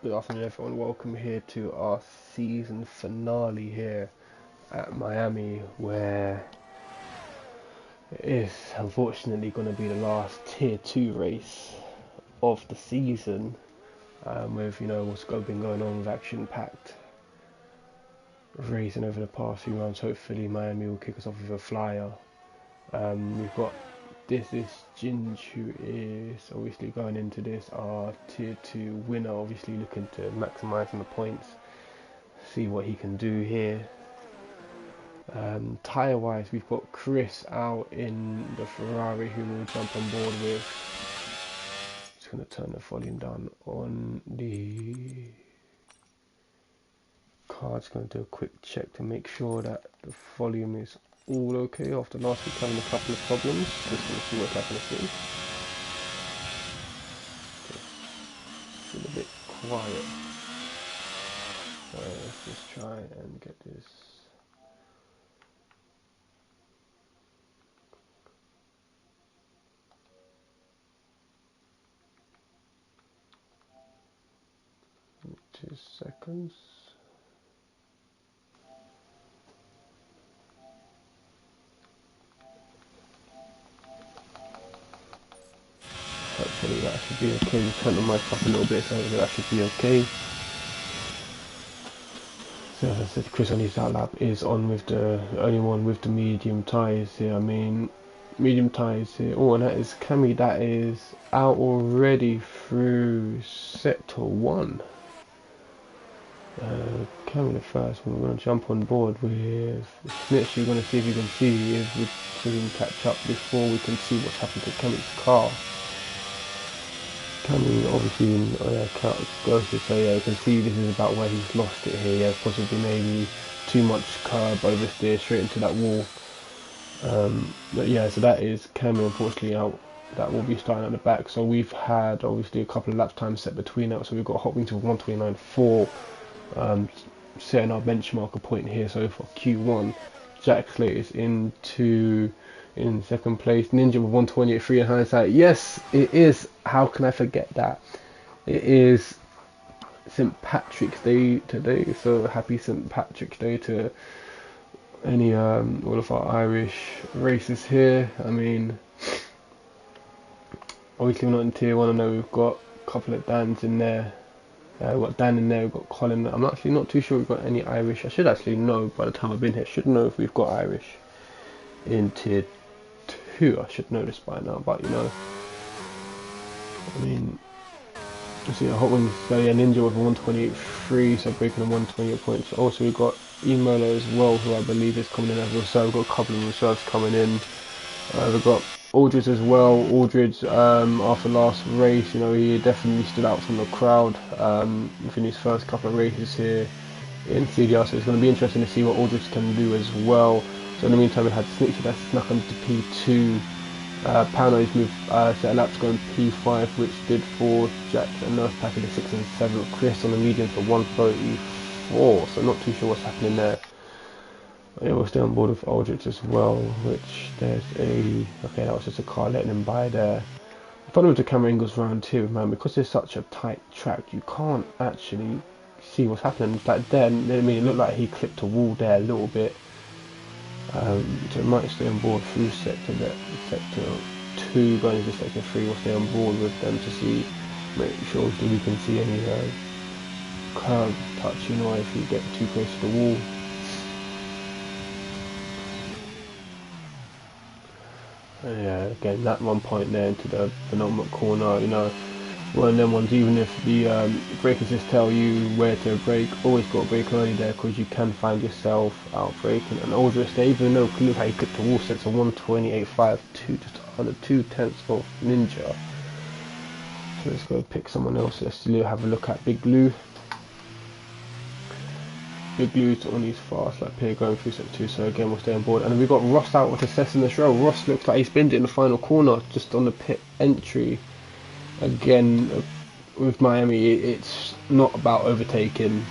Good afternoon, everyone. Welcome here to our season finale here at Miami, where it is unfortunately going to be the last Tier 2 race of the season, with what's been going on with action-packed racing over the past few rounds. Hopefully, Miami will kick us off with a flyer. We've got this is Ginge, who is obviously going into this our tier 2 winner, obviously looking to maximise on the points, see what he can do here. Tyre wise, we've got Chris out in the Ferrari, who will jump on board with. Just going to turn the volume down on the car. Just going to do a quick check to make sure that the volume is all okay after last week having a couple of problems. Just going to see what's happening here. It's a bit quiet. So let's just try and get this. In 2 seconds. Hopefully that should be okay. Just turn the mic up a little bit, so that should be okay. So as I said, Chris on his outlap is on with the only one with the medium tyres here. I mean, medium tyres here. Oh, and that is Cammy. That is out already through sector 1. Cammy the first one. We're going to jump on board with Snitch. We're going to see if you can see if we can catch up before we can see what's happened to Cammy's car. Cammy obviously goes to say, yeah, you can see this is about where he's lost it here. Yeah, possibly maybe too much curb, oversteer straight into that wall. But yeah, so that is Cammy unfortunately out. That will be starting at the back. So we've had obviously a couple of lap times set between that. So we've got Hot Wings with 129.4, setting our benchmark point here. So for Q1, Jack Slate is in second place. Ninja with 128.3 in hindsight. Yes, it is. How can I forget that? It is St. Patrick's Day today, so happy St. Patrick's Day to any all of our Irish races here. I mean, obviously we're not in tier 1. I know we've got a couple of Dans in there. We've got Dan in there, we've got Colin. I'm actually not too sure we've got any Irish. I should actually know by the time I've been here. Should know if we've got Irish in tier 2. I should know this by now, but I mean, you see a Hot Wings, so yeah, Ninja with 128.3, so breaking the 128 points. Also we've got Emola as well, who I believe is coming in as a reserve. We've got a couple of reserves coming in. We've got Aldridge as well. Aldridge, after last race, he definitely stood out from the crowd within his first couple of races here in CDR, so it's going to be interesting to see what Aldridge can do as well. So in the meantime, we had Snitchy that snuck into P2. Pano's moved set laps going P5, which did for Jack and Nurse Pack in the 6th and 7th. Chris on the medium for 134, so not too sure what's happening there. Yeah, we'll stay on board with Aldrich as well, which there's okay, that was just a car letting him by there. The problem with the camera angles around here, man, because it's such a tight track, you can't actually see what's happening. Like then, I mean, it looked like he clipped a wall there a little bit. So it might stay on board through sector 2 going into sector 3. We'll stay on board with them to see, make sure we can see any curb touch, if you get too close to the wall. Yeah, again, that 1 point there into the penultimate corner, one of them ones, even if the breakers just tell you where to brake, always got to brake early there, because you can find yourself out braking. And Aldrich there, even though look how he clipped the wall, sets a 128.5, just under 2/10 of Ninja. So let's go pick someone else. Let's have a look at Big Blue. Big Blue's on his fast lap here going through sector 2, so again we'll stay on board. And we've got Ross out with assessing the row. Ross looks like he's binned it in the final corner, just on the pit entry. Again, with Miami, it's not about overtaking.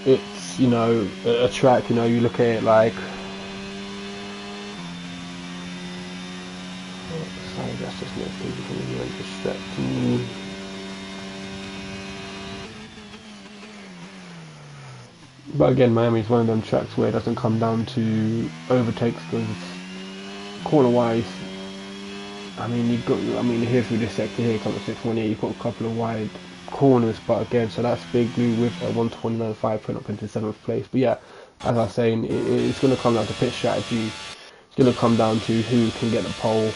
It's, a track, you look at it like... Sorry, that's just not distracting me. But again, Miami is one of them tracks where it doesn't come down to overtakes because corner wise, I mean here through this sector here, come to 618, you've got a couple of wide corners, but again, so that's Big Blue with a 129.5 putting up into 7th place. But yeah, as I was saying, it's going to come down to pit strategy. It's going to come down to who can get the pole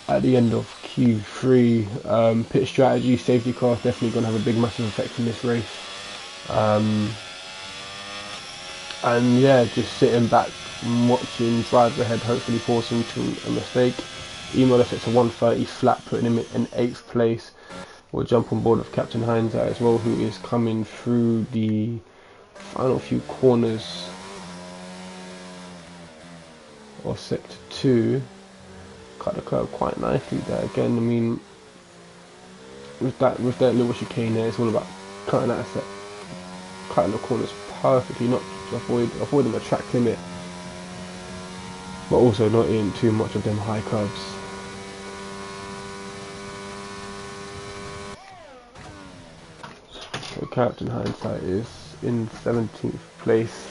at the end of Q3. Pit strategy, safety cars definitely going to have a big massive effect in this race. And yeah, just sitting back and watching driver ahead, hopefully forcing to a mistake. Emo left it to 130 flat, putting him in 8th place. We'll jump on board with Captain Hindsight as well, who is coming through the final few corners of sector 2. Cut the curve quite nicely there. Again, I mean, with that little chicane there, it's all about cutting the corners perfectly, not avoiding the track limit, but also not in too much of them high curves. So Captain Hindsight is in 17th place.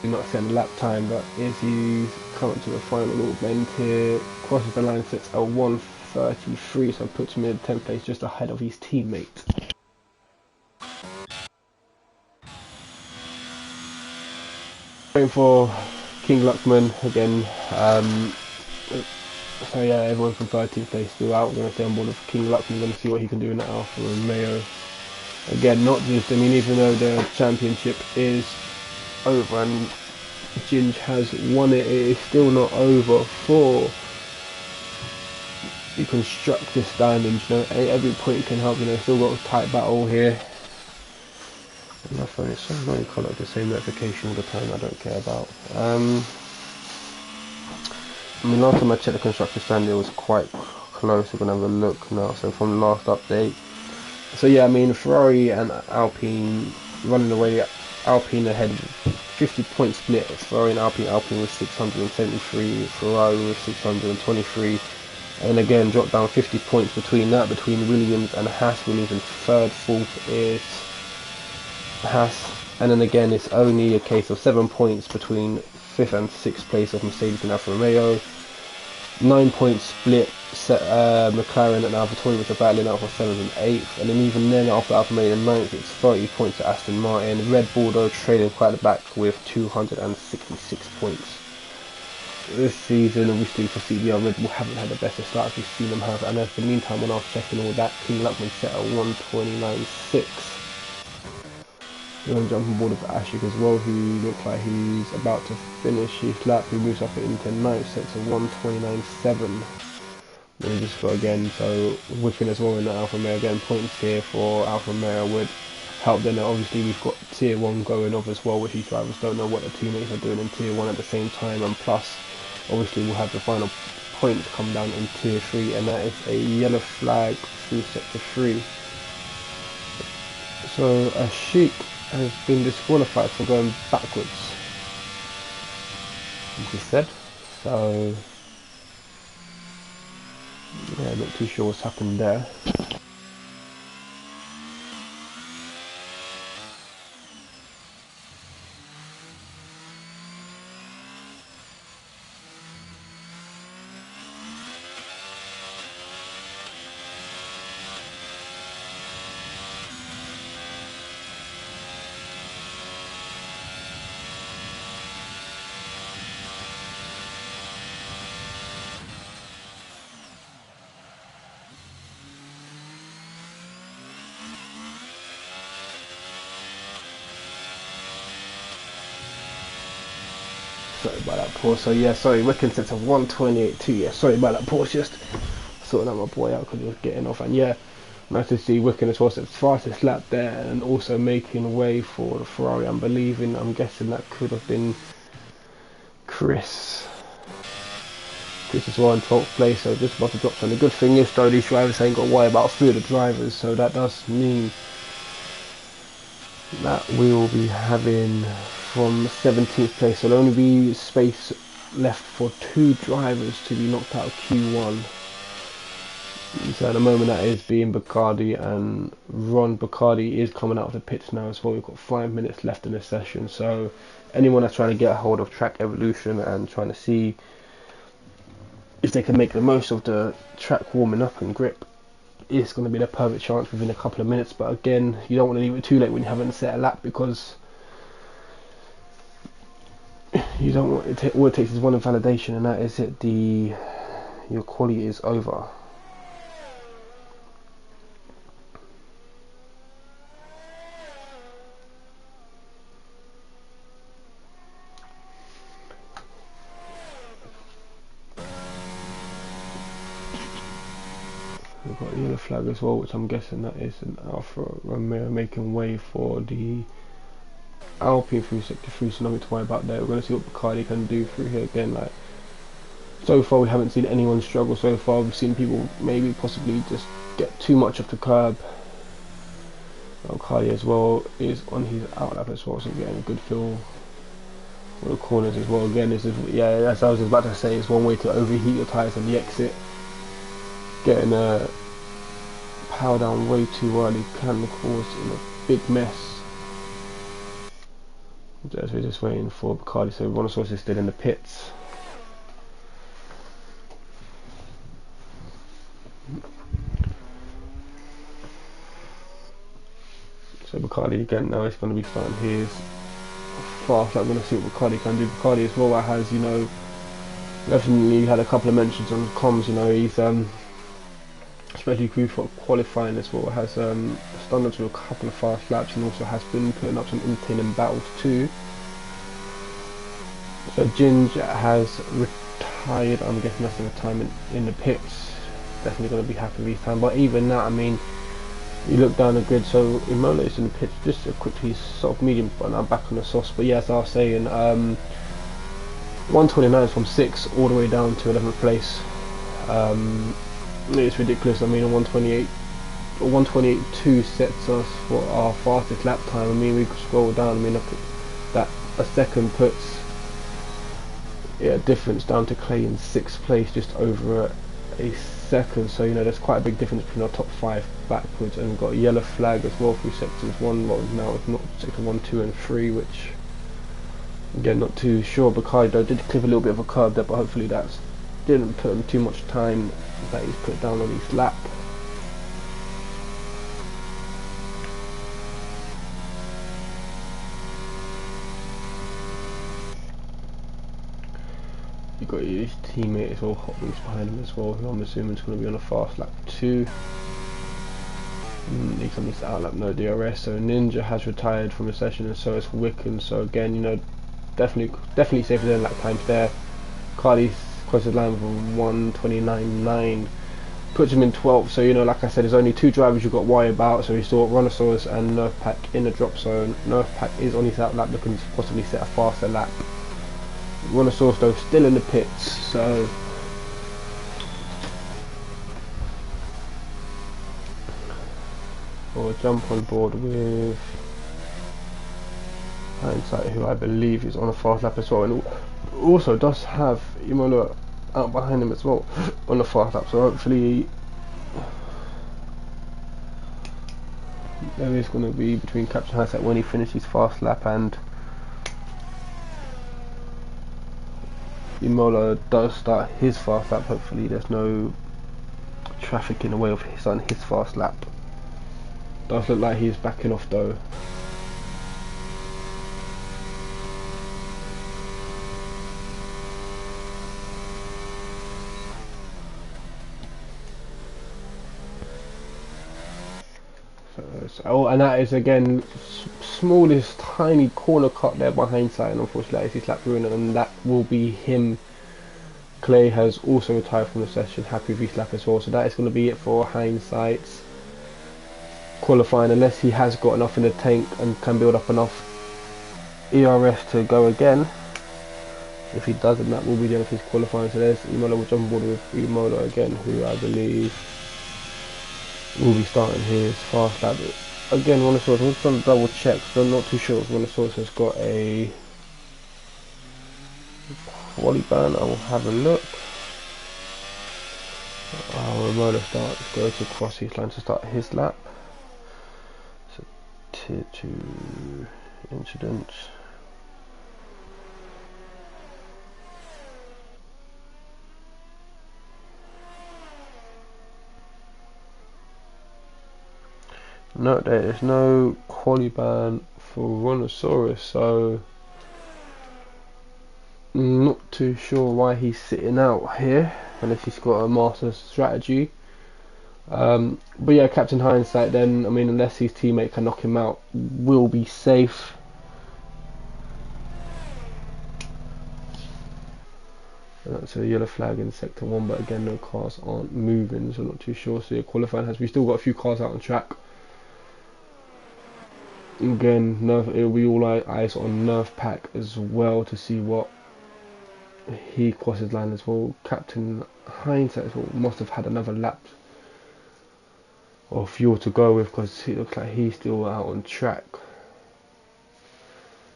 Not saying lap time, but as he's coming to the final little bend here, crosses the line, sets a 133, so puts him in 10th place, just ahead of his teammate. Going for King Luckman again. So yeah, everyone from 13th place still out. We're going to stay on board with King Luckman. We're going to see what he can do in the Alfa Romeo. Again, not just, I mean, even though the championship is over and Ginge has won it, it is still not over for the constructor standings. You know, every point can help. You know, still got a tight battle here. And my phone is so annoying, can't have the same notification all the time. I don't care about. I mean, last time I checked the constructor standing, it was quite close. We're gonna have a look now. So from the last update. So yeah, I mean, Ferrari and Alpine running away. Alpine ahead, 50 point split. Ferrari and Alpine was 673, Ferrari was 623, and then again dropped down 50 points between Williams and Haas. Williams in 3rd, 4th is Haas, and then again it's only a case of 7 points between 5th and 6th place of Mercedes and Alfa Romeo. 9 points split, McLaren and AlphaTauri, which are battling out for 7th and 8th, and then even then after Alfa Romeo in 9th, it's 30 points to Aston Martin. Red Bull though trailing quite at the back with 266 points. This season, obviously for CDR, Red Bull haven't had the best of starts we've seen them have, and in the meantime, when I was checking all that, King Luckman set at 129.6. We're going to jump on board with Ashik as well, who looks like he's about to finish his lap. He moves up into 9th, sets a 129.7. Then just go again, so whipping as well in the Alfa Romeo. Again, points here for Alfa Romeo would help. Then obviously we've got Tier 1 going off as well, which these drivers don't know what the teammates are doing in Tier 1 at the same time. And plus, obviously we'll have the final points come down in Tier 3, and that is a yellow flag through Sector 3. So Ashik has been disqualified for going backwards, as he said. So yeah, not too sure what's happened there. Sorry about that pause. So yeah, sorry, Wicken sets a 128.2. Yeah, sorry about that pause. Just sorting out my boy out because he was getting off. And yeah, nice to see Wicken as well. So fastest lap there, and also making way for the Ferrari. I'm guessing that could have been Chris. Chris is well in 12th place, so just about to drop some. The good thing is though, these drivers ain't got to worry about 3 of the drivers, so that does mean that we will be having from 17th place. So there'll only be space left for 2 drivers to be knocked out of Q1. So at the moment that is being Bacardi, and Ron Bacardi is coming out of the pits now as well. We've got 5 minutes left in the session, so anyone that's trying to get a hold of track evolution and trying to see if they can make the most of the track warming up and grip, it's going to be the perfect chance within a couple of minutes. But again, you don't want to leave it too late when you haven't set a lap, because you don't want it. All it takes is one invalidation, and that is it. Your quality is over. We've got a yellow flag as well, which I'm guessing that is an Alfa Romeo making way for the Alpine through sector 3, so nothing to worry about there. We're going to see what Bacardi can do through here again. Like, so far we haven't seen anyone struggle so far. We've seen people maybe possibly just get too much off the curb. Bacardi as well is on his outlap as well, so getting a good feel for the corners as well. Again, this is, yeah, as I was about to say, it's one way to overheat your tyres on the exit. Getting a power down way too early can cause a big mess. As we're just waiting for Bacardi, so Rhinoceros is still in the pits. So Bacardi again now is going to be starting his fast. I'm going to see what Bacardi can do. Bacardi as well has, you know, definitely had a couple of mentions on comms. You know, he's especially for qualifying as well, has stunned up to a couple of fast laps, and also has been putting up some entertaining battles too. So Ginge has retired. I'm guessing that's the retirement in the pits. Definitely going to be happy with his time. But even that, I mean, you look down the grid, so Imola is in the pits just a quickly sort of medium, but now back on the sauce. But yeah, as I was saying, 129 from 6th all the way down to 11th place. It's ridiculous. I mean, a 128 or 128.2 sets us for our fastest lap time. I mean, we could scroll down. I mean, look at that. A second puts difference down to Clay in 6th place, just over a second. So you know, there's quite a big difference between our top 5 backwards. And we've got a yellow flag as well through sectors 1. Well, now it's not sector 1, 2, and 3, which again, not too sure. Bacardi did clip a little bit of a curve there, but hopefully that's didn't put him too much time that he's put down on his lap. You've got his teammate as well, Hot Wings behind him as well, who I'm assuming is going to be on a fast lap too. He's on this outlap, no DRS. So Ninja has retired from the session, and so has Wickham. So again, you know, definitely safer than lap times there. Cardi's closest line for 129.9 puts him in 12th. So you know, like I said, there's only 2 drivers you've got to worry about. So we saw Rhinoceros and Nerf Pack in the drop zone. Nerf Pack is on his outlap, looking to possibly set a faster lap. Rhinoceros though still in the pits, so we'll jump on board with Hindsight, who I believe is on a fast lap as well, and also does have Imola out behind him as well on the fast lap. So hopefully there is going to be between Captain Hindsight when he finishes fast lap and Imola does start his fast lap. Hopefully there's no traffic in the way of his fast lap. Does look like he's backing off though. Oh, and that is again smallest tiny corner cut there by Hindsight, and unfortunately that is his lap ruin, and that will be him. Clay has also retired from the session, happy with his lap as well. So that is going to be it for Hindsight's qualifying, unless he has got enough in the tank and can build up enough ERS to go again. If he doesn't, that will be the end of his qualifying. So there's Imola, will jump on board with Imola again, who I believe will be starting his fast lap. Again, Rhinoceros, I'm just trying to double check, so I'm not too sure if Rhinoceros has got a quali ban. I will have a look. roller starts, go to cross his line to start his lap. So tier 2 incident. Note that there's no quali ban for Rhinoceros, so not too sure why he's sitting out here, unless he's got a master strategy. But yeah, Captain Hindsight then, I mean, unless his teammate can knock him out, will be safe. That's a yellow flag in sector 1, but again, no cars aren't moving, so I'm not too sure. So yeah, qualifying has, we still got a few cars out on track. Again, it'll be all eyes on Nerf Pack as well to see what he crosses line as well. Captain Hindsight as well must have had another lap or fuel to go with, because it looks like he's still out on track.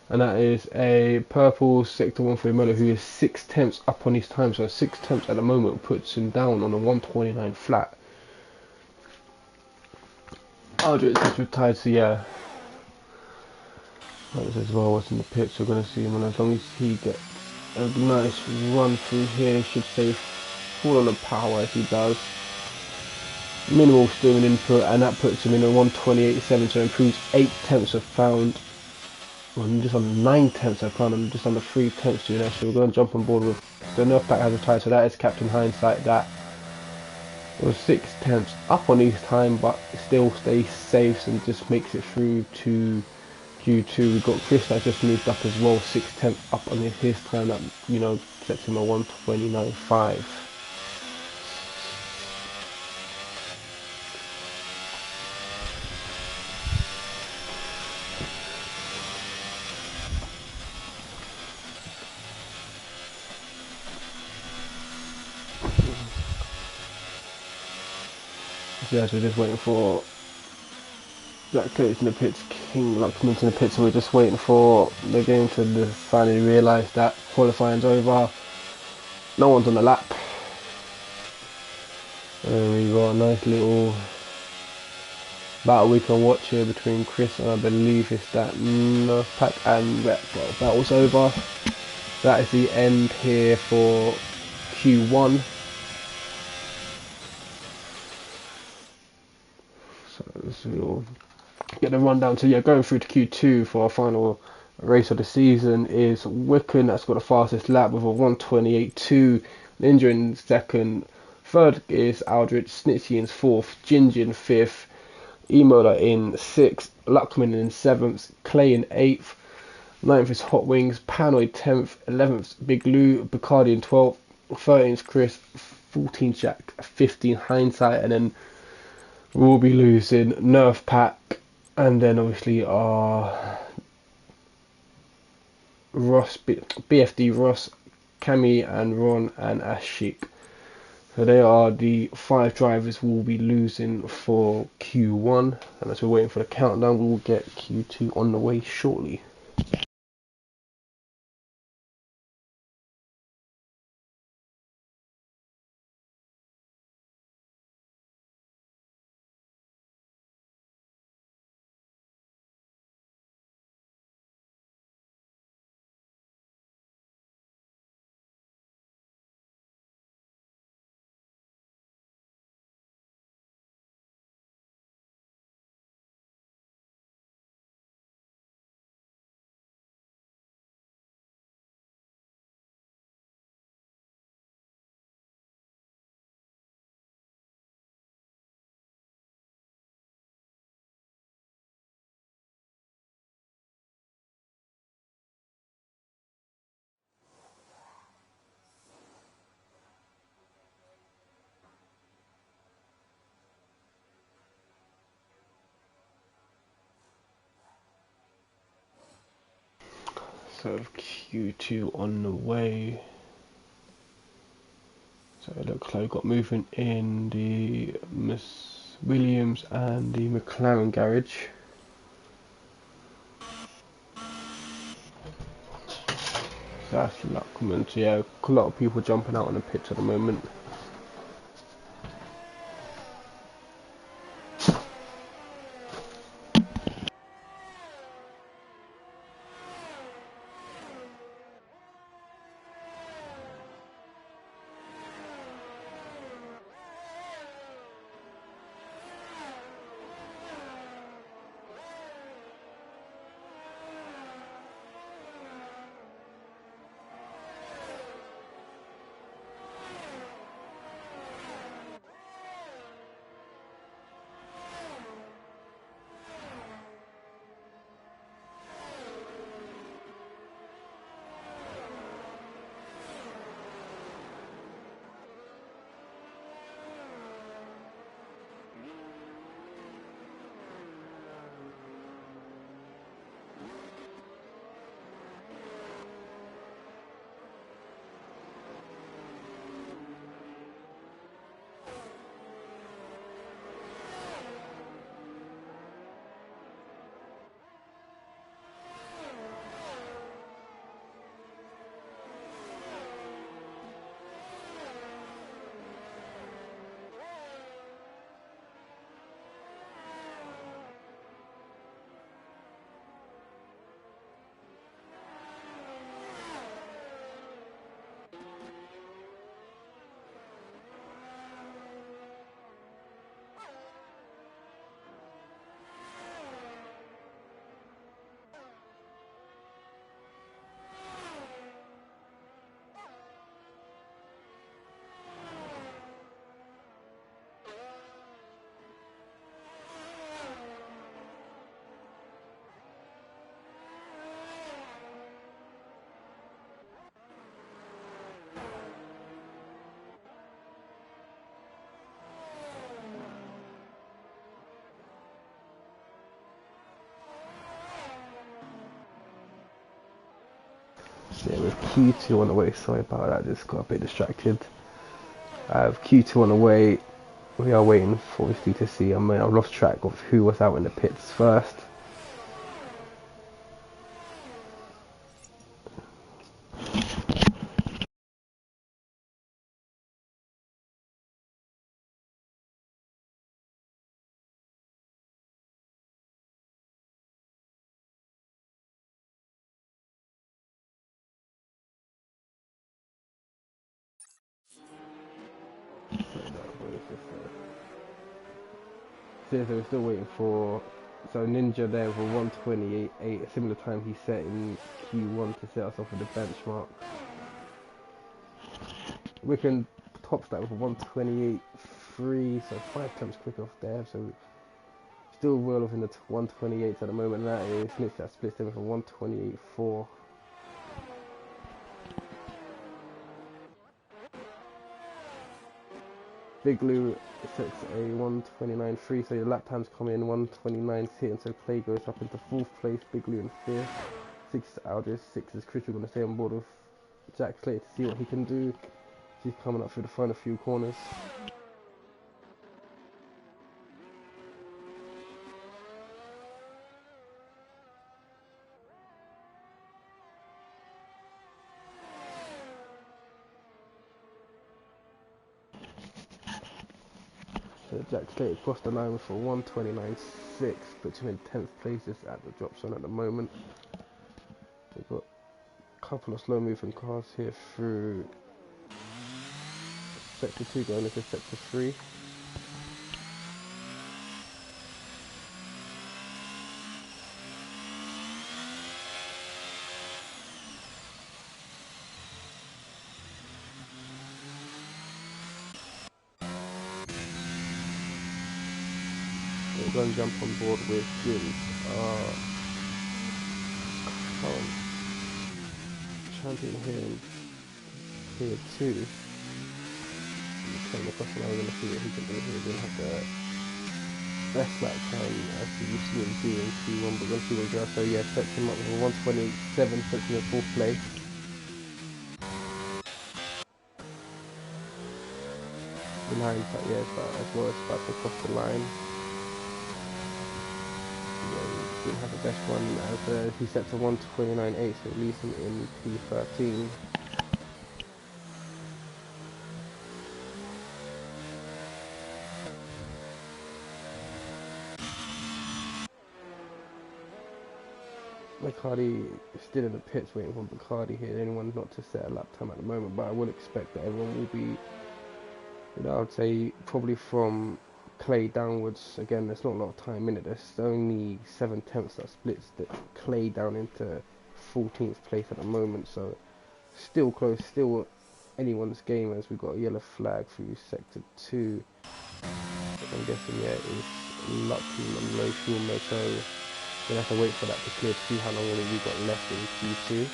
And that is a purple sector 1 for Miller, who is 6/10 up on his time. So 6/10 at the moment puts him down on a 129 flat. Aldrich is retired, so yeah. That as well was in the pits, we're going to see him, and as long as he gets a nice run through here, he should save full on the power as he does. Minimal steering input, and that puts him in a 128.7, so improves 8/10 of pound. Well, just on 9/10 of pound, and just under 3/10 to an extra. We're going to jump on board with the Nerf Pack has retired, so that is Captain Hindsight. That was 6/10 up on his time, but still stays safe and just makes it through to Q2. We've got Chris that just moved up as well, 6/10 up on his time. That, you know, sets him a 129.5. So yeah, so we're just waiting for Jack Coates in the pits, King Luckman in the pits, and we're just waiting for the game to finally realise that qualifying's over. No one's on the lap. And we got a nice little battle we can watch here between Chris and I believe it's that Nerf Pack and Rep. Well, battle's over. That is the end here for Q1. So we'll get the rundown. So yeah, going through to Q2 for our final race of the season is Wicken. That's got the fastest lap with a 128.2. Ninja in second. Third is Aldrich. Snitchy in fourth. Ginger in fifth. Emola in sixth. Luckman in seventh. Clay in eighth. Ninth is Hot Wings. Panoid 10th. 11th Big Lou. Bacardi in 12th. 13th Chris. 14th Jack. 15th Hindsight. And then we'll be losing Nerf Pack, and then obviously our Ross, BFD Ross, Cami and Ron and Ashik. So they are the 5 drivers we'll be losing for Q1, and as we're waiting for the countdown, we'll get Q2 on the way shortly. So Q2 on the way. So it looks like we've got movement in the Miss Williams and the McLaren garage. So that's Luckman. So yeah, a lot of people jumping out on the pitch at the moment. Q2 on the way. Sorry about that, just got a bit distracted. I have Q2 on the way. We are waiting for to see. I mean, I've lost track of who was out in the pits first. So we're still waiting for. So Ninja there for 128.8, a similar time he set in Q1 to set us off with the benchmark. We can top that with a 128.3, so 5 temps quick off there. So still well within the 128s at the moment. And that is that splits them for 128.4. Big Lou sets a 129.3, so your lap times come in 129 hit, and so Clay goes up into 4th place, Big Lou in 5th, 6 Aldris, 6 is Chris. We're going to stay on board with Jack Slater to see what he can do. He's coming up through the final few corners. So Jack Slater crossed the line for 129.6, puts him in 10th place just at the drop zone at the moment. We've got a couple of slow moving cars here through sector 2 going into sector 3. We're going to jump on board with Jim's current champion here in tier 2. Coming across the line, we're going to see what he can do here. We're going to have the best lap time as you've seen him do in Q1, but we're going to see what he does. So yeah, sets him up with a 127, puts him in 4th place. Behind, but yeah, as well as about to cross the line. Didn't have the best one as he sets a 129.8, so it leaves him in P13. Bacardi is still in the pits waiting for Bacardi here. Anyone not to set a lap time at the moment, but I would expect that everyone will be, I would say probably from Clay downwards. Again, there's not a lot of time in it. There's only 7 tenths that splits the Clay down into 14th place at the moment, so still close, still anyone's game as we've got a yellow flag through sector 2. I'm guessing yeah, it's lucky and low fuel mode, so we'll have to wait for that to clear to see how long we've got left in Q2.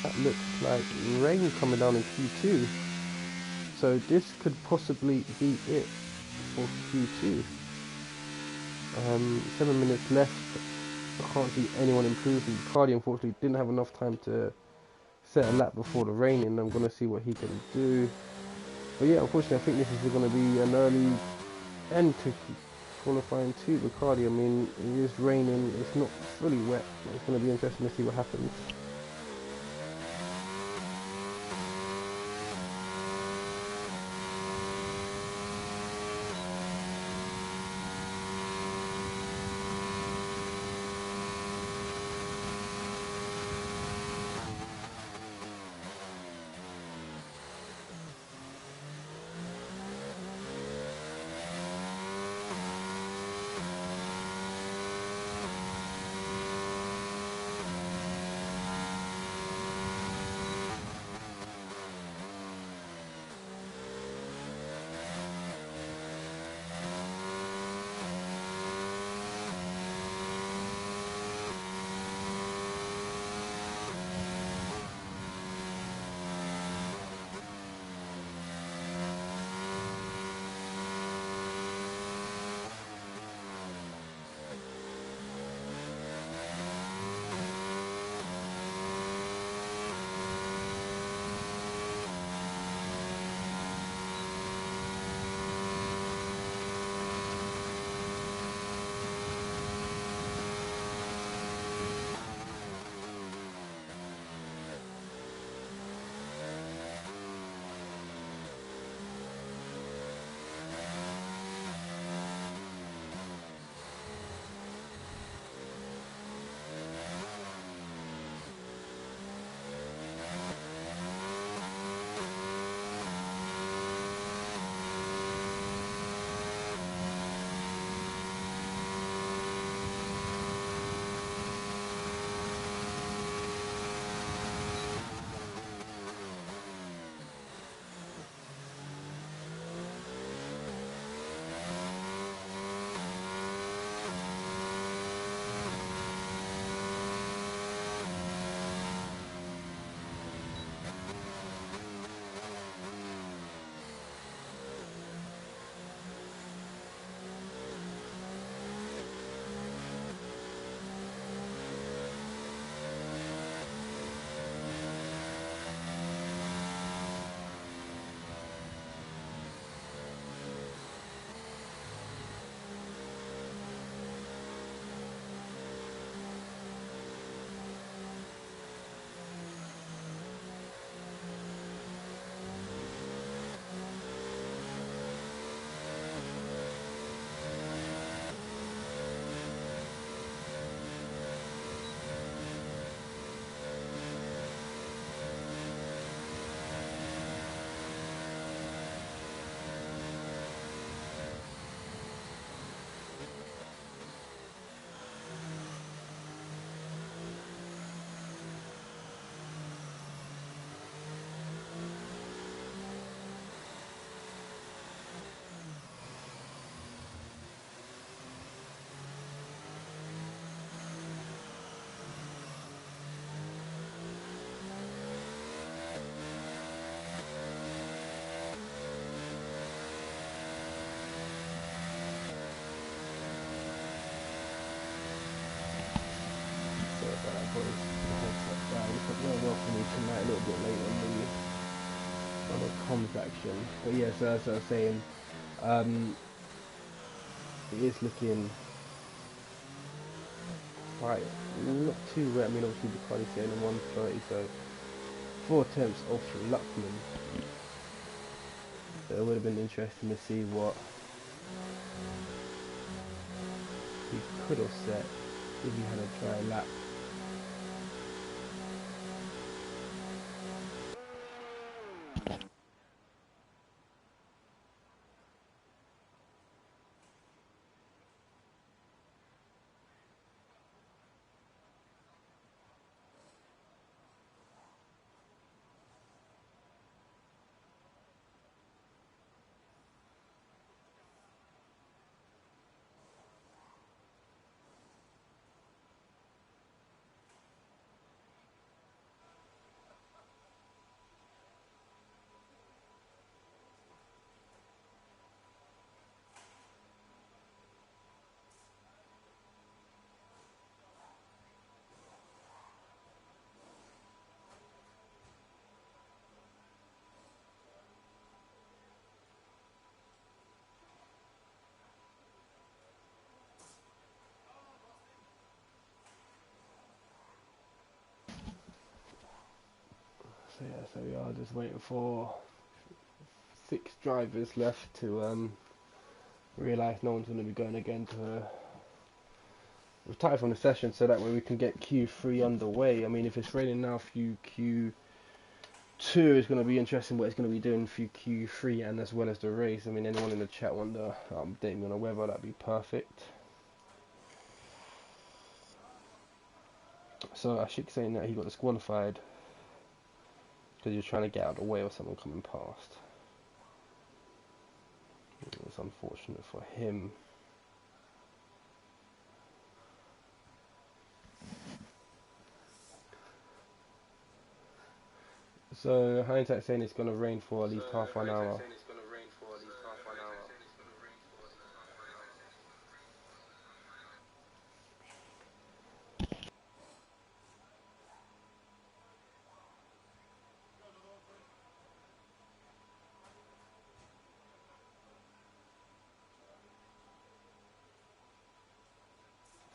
That looks like rain coming down in Q2, so this could possibly be it for Q2. 7 minutes left. I can't see anyone improving. Cardi unfortunately didn't have enough time to set a lap before the rain, and I'm going to see what he can do. But yeah, unfortunately I think this is going to be an early end to qualifying 2 Bacardi. I mean, it is raining, it's not fully wet. It's going to be interesting to see what happens. put the headset down. It's not going well for me tonight, a little bit late on the comms action. But yeah, so as I was saying, um, it is looking quite not too wet. I mean, obviously the quality saying in 130, so 4 attempts off Luckman. So it would have been interesting to see what he could have set if he had a dry lap. So yeah, so we are just waiting for 6 drivers left to realise no one's going to be going again to retire from the session, so that way we can get Q3 underway. I mean, if it's raining now, Q2 is going to be interesting what it's going to be doing for Q3 and as well as the race. I mean, anyone in the chat want to update me on the weather, that'd be perfect. So Ashik saying that he got disqualified because he was trying to get out of the way of someone coming past. It's unfortunate for him. So hindsight saying it's going to rain for at least half an hour.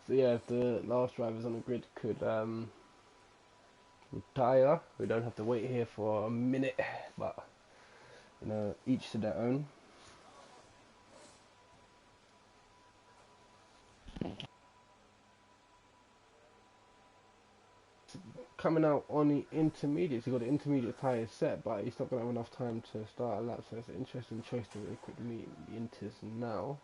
So yeah, if the last drivers on the grid could retire, we don't have to wait here for a minute, but you know, each to their own. Coming out on the intermediates, he got the intermediate tyres set, but he's not going to have enough time to start a lap, so it's an interesting choice to really quickly meet the inters now.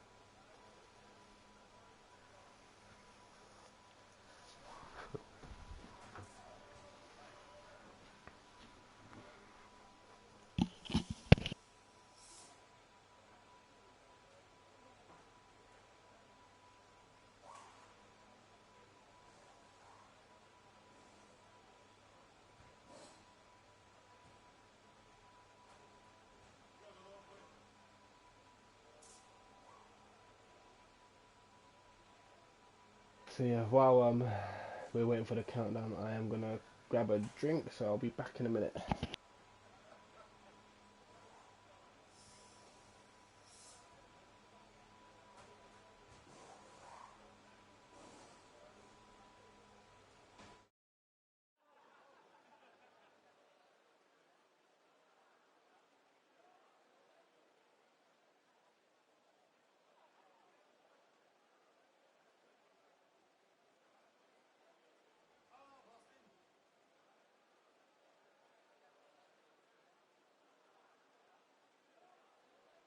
So yeah, while we're waiting for the countdown, I am going to grab a drink, so I'll be back in a minute.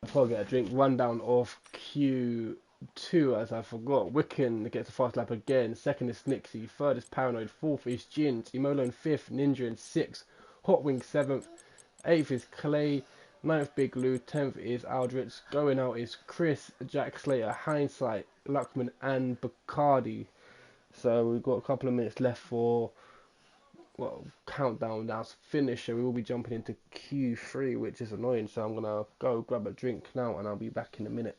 Before I get a drink, rundown of Q2 as I forgot. Wiccan gets a fast lap again. Second is Snixie. Third is Paranoid. Fourth is Jint. Imolo in fifth. Ninja in sixth. Hot Wing seventh. Eighth is Clay. Ninth Big Lou. 10th is Aldrich. Going out is Chris, Jack Slater, Hindsight, Luckman and Bacardi. So we've got a couple of minutes left for countdown now to finish, and we will be jumping into Q3, which is annoying, so I'm gonna go grab a drink now and I'll be back in a minute.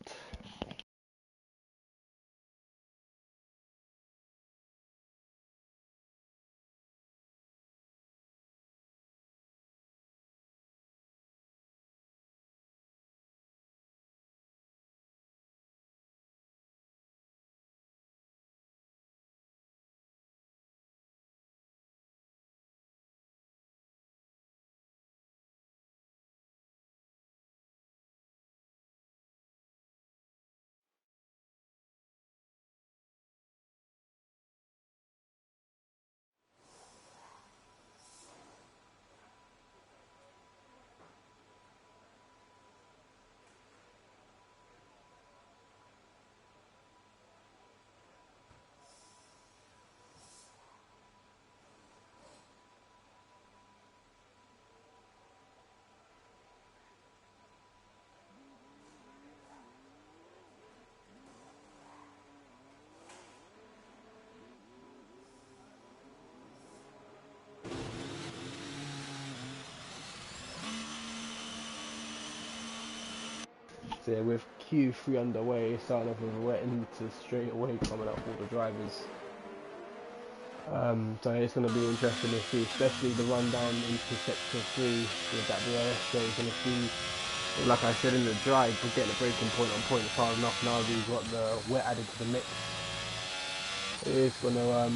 So yeah, with Q3 underway, starting off with a wet into straight away coming up all the drivers. So it's going to be interesting to see, especially the rundown into sector 3 with that DRS show. You're going to see, like I said in the drive, we're getting a breaking point on point far enough. Now we've got the wet added to the mix. It's going to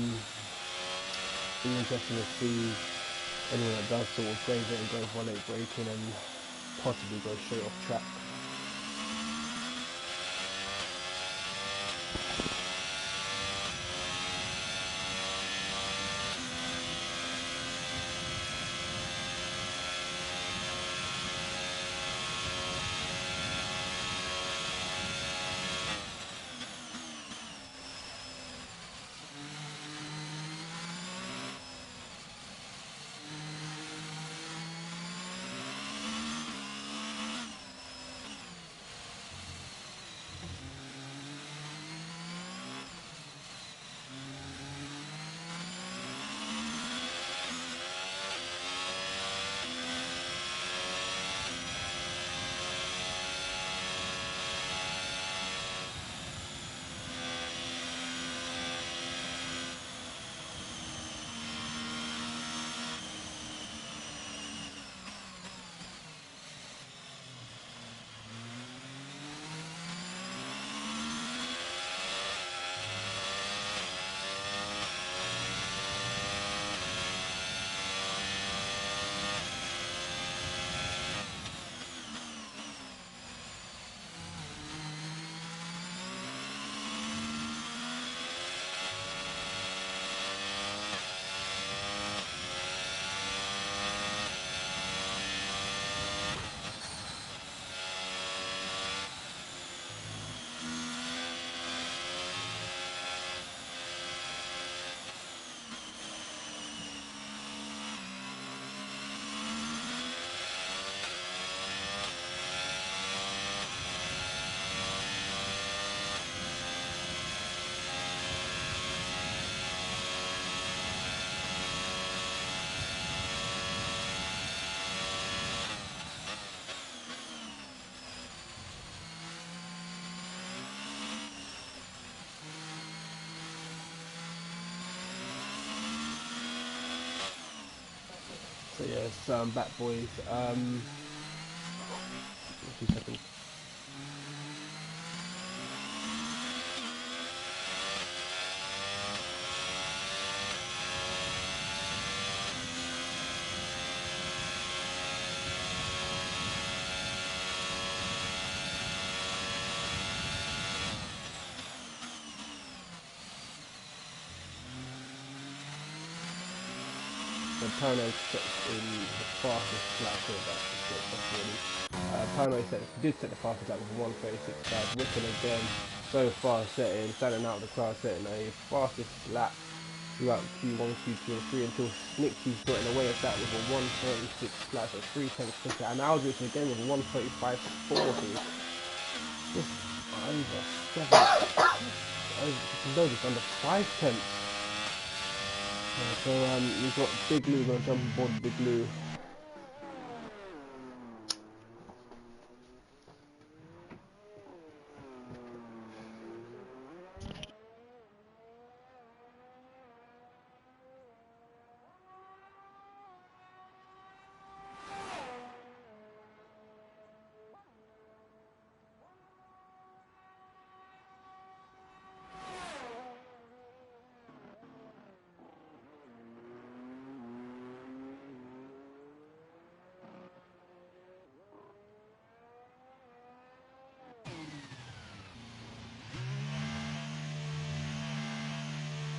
be interesting to see anyone that does sort of brave it and go for late braking and possibly go straight off track. So yes, back boys. 2 seconds. So Parano sets in the fastest lap here, but it's not possible. Parano did set the fastest lap with a 1:36.5. Wicked again, so far setting, standing out of the crowd, setting a fastest lap throughout Q1, Q2 and 3 until Snicksy's got in the way of that with a 1:36 flat, so 3 tenths quicker, and Aldrich again with a 1:35.40. Just over 7, no, just under 5 tenths. So we've got Big Lou, going to jump aboard Big Lou.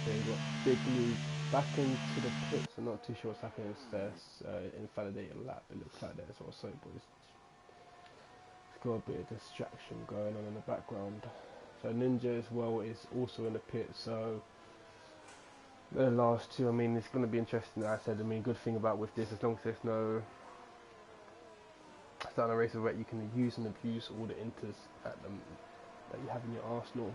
So you've got Big Lou back into the pits. I'm not too sure what's happening. It's invalidated lap, it looks like there as well. So boys, it's got a bit of distraction going on in the background. So Ninja as well is also in the pit. So the last two, I mean, it's going to be interesting. Like I said, I mean, good thing about with this, as long as there's no starting a race where you can use and abuse all the inters at them that you have in your arsenal.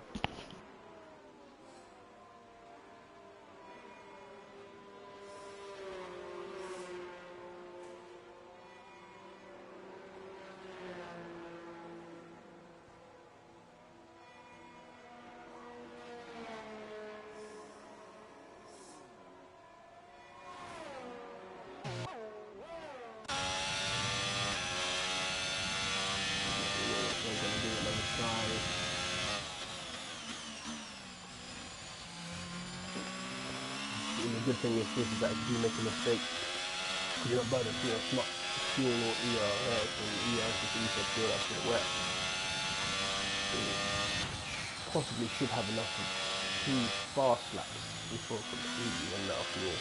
the good thing is this is that if you do make a mistake, you don't burn too much fuel or ERS, and ERS is ether fuel that's gonna wet. Possibly should have enough of 2 fast laps before completely run out of fuel.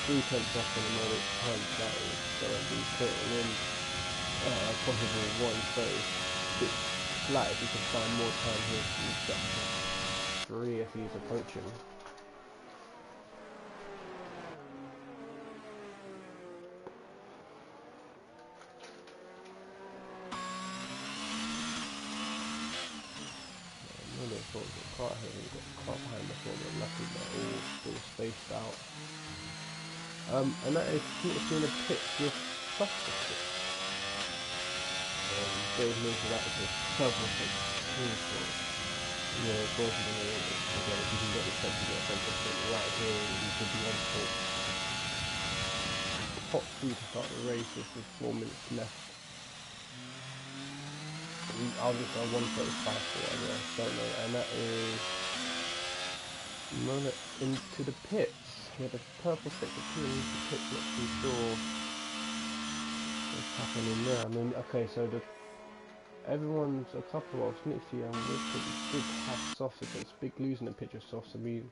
Three tenths off in the moment punch, that is going to be putting in a possible 1:36 flat if he can find more time here from sector 3 if he's approaching. Really thought the car here, we've got the car behind us, but luckily they're all still spaced out. And that is Peter in the pits with Sussex. Dave moves to that with the purple pit. Yeah, both of them are again, if you can get the set to get a central pit right here, you could be on for top 2 to start the race with 4 minutes left. I'll just go 1:35 for I don't know, and that is Mullet into the pits. Yeah, the purple sector 2 into the pits, not too sure what's happening there. I mean, okay, so everyone's a couple of Snitsy and did have softs against big losing the pitch of softs. I mean,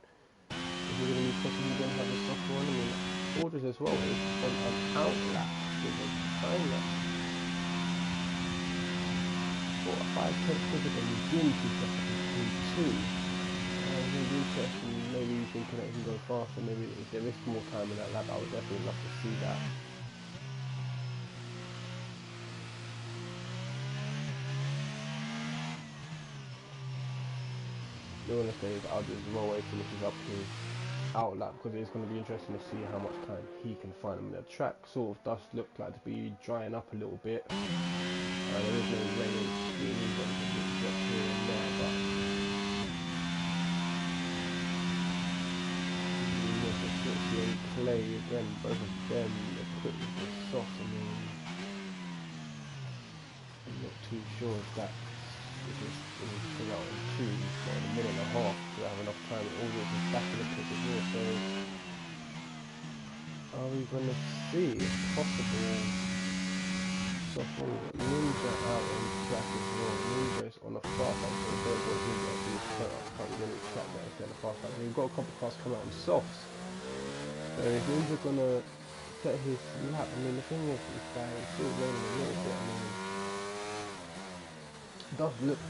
is it going to be possible you're going to have a soft one? I mean, Orders as well is on an outlap with a time lapse. 4 or 5 tenths quicker than the Jim 2 it's interesting, maybe you're thinking that he can go faster, maybe if there is more time in that lap, I would definitely love to see that. The honest thing is I'll just roll away finishes up his out lap because it's going to be interesting to see how much time he can find. I mean, the track sort of does look like to be drying up a little bit. There is no rain being just here and there, but Clay again, both of them equipped with the soft. I mean, I'm not too sure if that if it's pull out in 2 or in a minute and a half to have enough time. All this is back in the pit as well, so are we gonna see if possible soft one? We've got Ninja out on track as well. Ninja's on a fast lap, so they're going to Ninja to can't really track that if they're on a fast lap. We've got a couple of cars coming out on softs. So is Ninja gonna set his lap? I mean, the thing is that it's still raining a little bit. I mean, it does look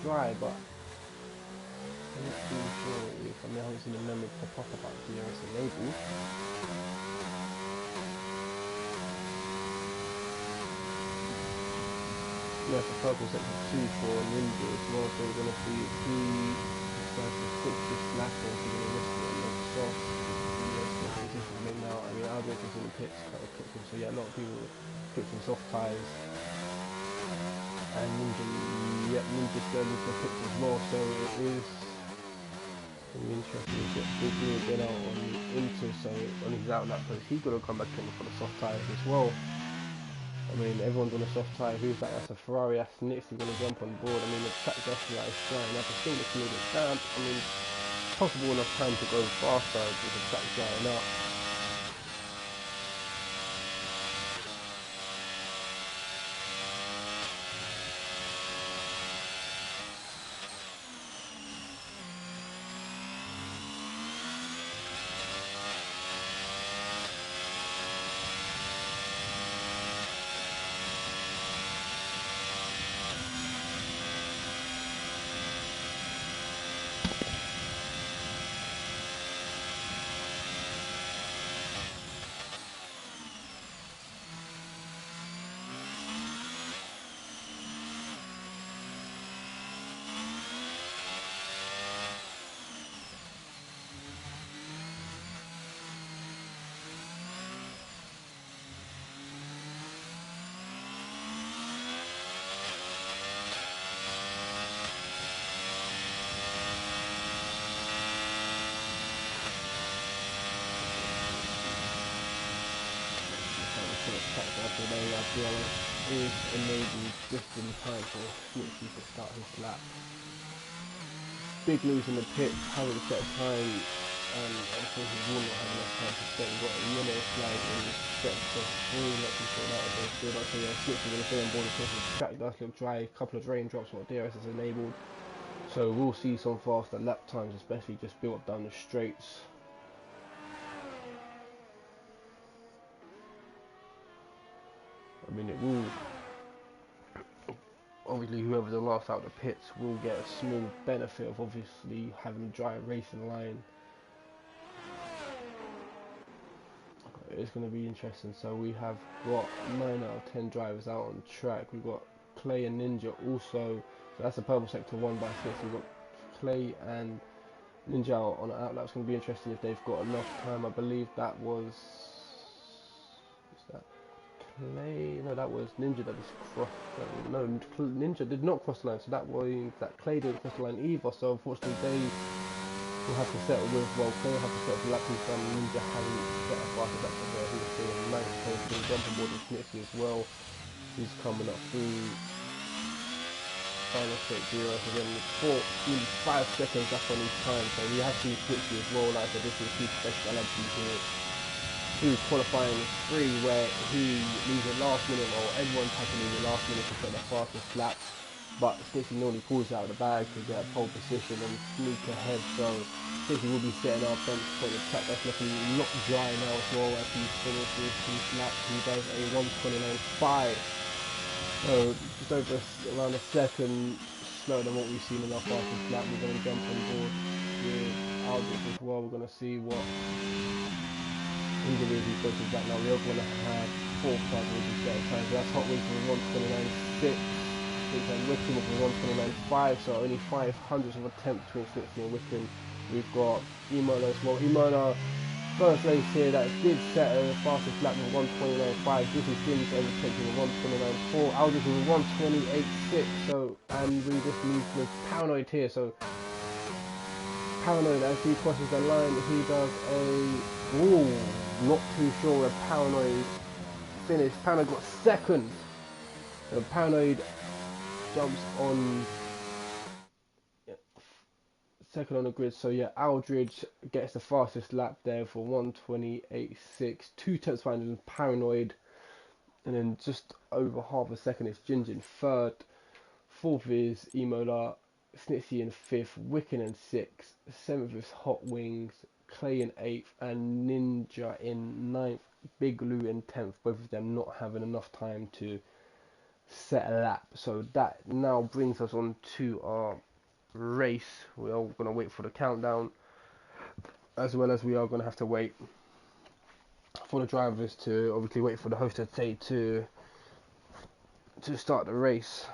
dry, but I'm not too sure if I haven't seen a memo pop up about DRS enabled. Yeah, for purple sector 2 for Ninja as well, so we're gonna see if he decides to fix this lap or if he's gonna risk it on the soft. Now, I mean, I've been in the pits kind of kicking, so yeah, a lot of people fixing soft tyres, and Ninja's going into the pits as well, so it is going to be interesting to get Big Blue again out on into, so on his outlap, because he's going to come back in for the soft tyres as well. I mean, everyone's on a soft tyre. Who's that? That's a Ferrari. That's Nixie going to jump on board. I mean, the track definitely like is flying up. It's still looking a little bit damp. I mean, possible enough time to go faster with the track drying up. track after DRS is enabled just in time for Snitsky to start his lap. Big Lou's in the pits, haven't set time, and unfortunately will not have enough time to set. We've got a yellow flag in sector 3, not too sure that will go through. So yeah, Snitsky going to stay on board. The track does look dry, a couple of raindrops, what DRS is enabled. So we'll see some faster lap times, especially just built up down the straights. I mean, it will, obviously whoever's the last out of the pits will get a small benefit of obviously having a dry racing line. It's going to be interesting. So we have got 9 out of 10 drivers out on track. We've got Clay and Ninja also, so that's a purple sector 1 by 6. We've got Clay and Ninja on an outlap. It's going to be interesting if they've got enough time. I believe that was, what's that? Clay, no, that was Ninja that just crossed. No, Ninja did not cross the line, so that means that Clay didn't cross the line either. So unfortunately, they will have to settle with. Well, Clay will have to settle for lap 2 time. Ninja hasn't set a faster lap there. He was still in 9th, so he's going to jump on board with Snitsky as well. He's coming up through final straight 0. So then 5 seconds left on his time. So we have to Snitsky as well. Like I said, this is his best LMP here. Through qualifying 3 where he leaves it last minute, or everyone's had to leave it last minute to set the fastest lap, but Snitsky normally pulls out of the bag to get a pole position and sneak ahead. So Snitsky will be setting our bench point. The track that's looking a lot dry now as well as he finishes his lap. He does a 1:29.5, so just over around a second slower than what we've seen in our fastest lap. We're going to jump on board with Aldrich as well. We're going to see what injuries he faces right now. We're going to have 4 cars with his better time. So that's Hot Wings for 1:29.6. And Wickham with 1:29.5. So only 500ths of a tenth between Snitsky and Wickham. We've got Imola as well. Imola, first race here that did set a fastest lap with 1:29.5. This is Jim's overtaking with 1:29.4. Aldrich with 1:28.6. So, and we just moved with Paranoid here. So Paranoid, as he crosses the line, he does a, ooh, not too sure where Paranoid finished. Paranoid got second. So Paranoid jumps on second on the grid. So yeah, Aldridge gets the fastest lap there for 1:28.6. 2 tenths behind than Paranoid. And then just over half a second is Ginger in third. Fourth is Imola. Snitsky in 5th, Wicken in 6th, 7th is Hot Wings, Clay in 8th, and Ninja in 9th, Big Lou in 10th, both of them not having enough time to set a lap. So that now brings us on to our race. We are going to wait for the countdown, as well as we are going to have to wait for the drivers to obviously wait for the host to say to start the race.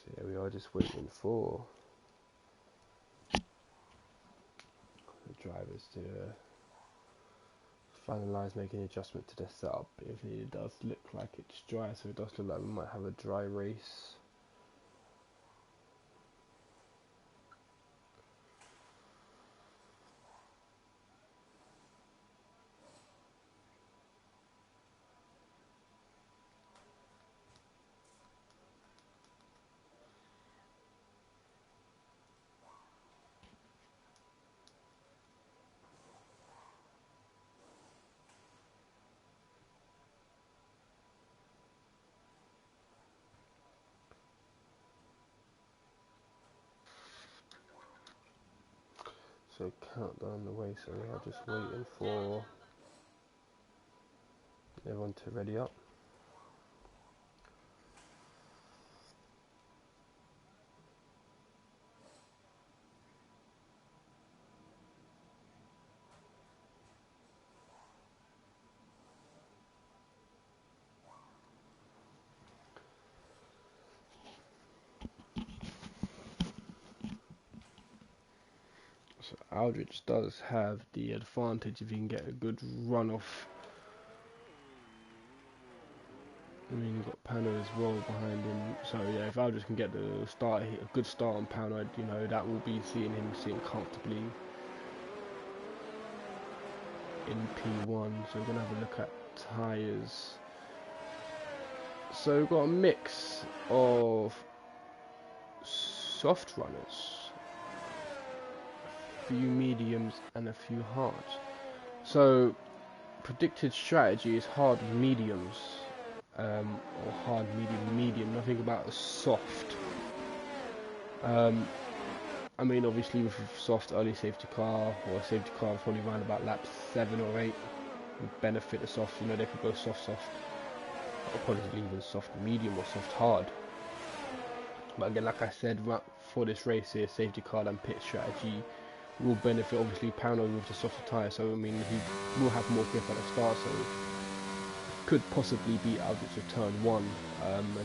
So yeah, we are just waiting for the drivers to finalise making an adjustment to the setup. If it does look like it's dry, so it does look like we might have a dry race. So countdown the way, so we are just waiting for everyone to ready up. So Aldrich does have the advantage if he can get a good run off. I mean, you've got Pano as well behind him. So yeah, if Aldrich can get the start, a good start on Pano, you know, that will be seeing him sitting comfortably in P1. So we're gonna have a look at tyres. So we've got a mix of soft runners, a few mediums and a few hards. So predicted strategy is hard mediums, or hard medium, nothing about a soft. I mean, obviously with a soft early safety car, or a safety car probably around about lap 7 or 8 would benefit the soft. You know, they could go soft, or probably even soft medium or soft hard. But again, like I said, for this race here, safety car and pit strategy will benefit obviously Pano with the softer tyre. So I mean, he will have more grip at the start, so could possibly beat Aldrich of turn 1.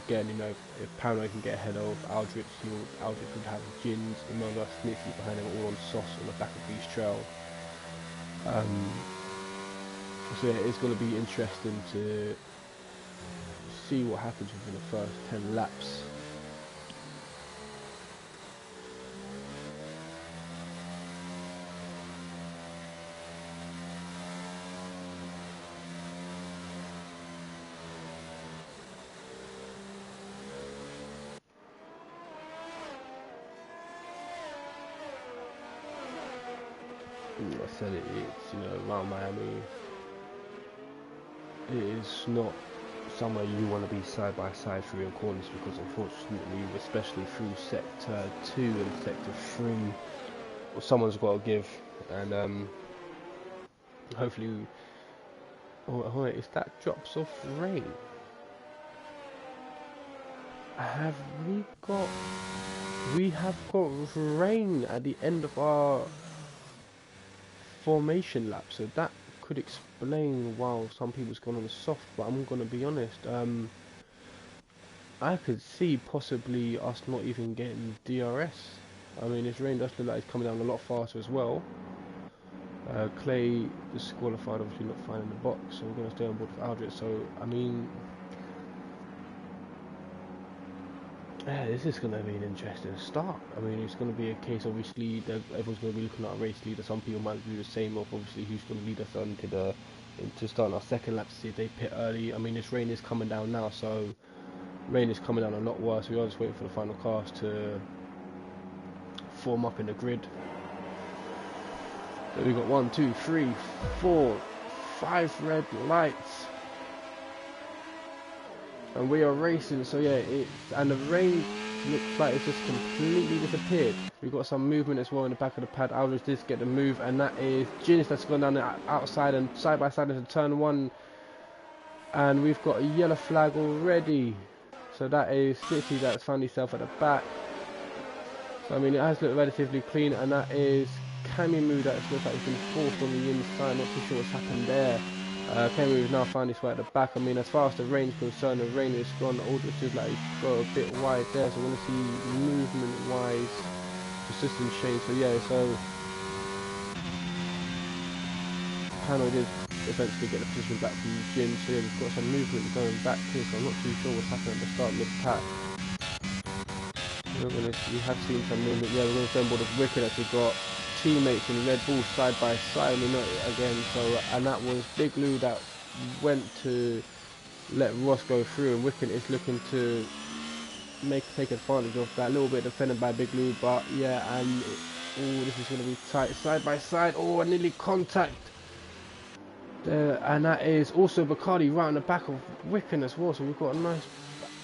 Again, you know, if Pano can get ahead of Aldrich, Aldrich would have Jins, Imola, Smithy behind him, all on sauce on the back of Beast Trail. So yeah, it's going to be interesting to see what happens within the first 10 laps. I said it's, you know, around Miami, it is not somewhere you want to be side by side through your corners, because unfortunately, especially through sector 2 and sector 3, well, someone's got to give, and hopefully, oh wait, is that drops off rain? We have got rain at the end of our formation lap, so that could explain why some people's gone on the soft. But I'm gonna be honest, I could see possibly us not even getting DRS. I mean, this rain does look like it's coming down a lot faster as well. Clay disqualified, obviously not finding the box, so we're gonna stay on board with Aldrich. So I mean, yeah, this is going to be an interesting start. I mean, it's going to be a case, obviously, that everyone's going to be looking at a race leader. Some people might do the same of, obviously, who's going to lead us on to start our second lap to see if they pit early. I mean, this rain is coming down now, so rain is coming down a lot worse. We are just waiting for the final cars to form up in the grid. So we've got 1, 2, 3, 4, 5 red lights. And we are racing, so yeah, and the rain looks like it's just completely disappeared. We've got some movement as well in the back of the pad. Aldrich did get the move, and that is Genius that's gone down the outside and side by side into turn 1. And we've got a yellow flag already. So that is Stitchy that's found himself at the back. So I mean, it has looked relatively clean, and that is Camu that looks like he's been forced on the inside. Not too sure what's happened there. Camu has now found his way at the back. I mean, as far as the rain is concerned, the rain is gone. Aldrich is like he's got a bit wide there, so we're going to see movement-wise persistence change. So yeah, so Pano did eventually get the position back from Jin. So yeah, we've got some movement going back here. So I'm not too sure what's happening at the start of this pack. We have seen some movement. Yeah, we're going to stay on board with Wicked as we've got teammates in Red Bull side by side. We know it again. So and that was Big Lou that went to let Ross go through, and Wicked is looking to take advantage of that. A little bit defended by Big Lou, but yeah, and this is going to be tight side by side. Oh, and nearly contact. And that is also Bacardi right on the back of Wicken as well. So we've got a nice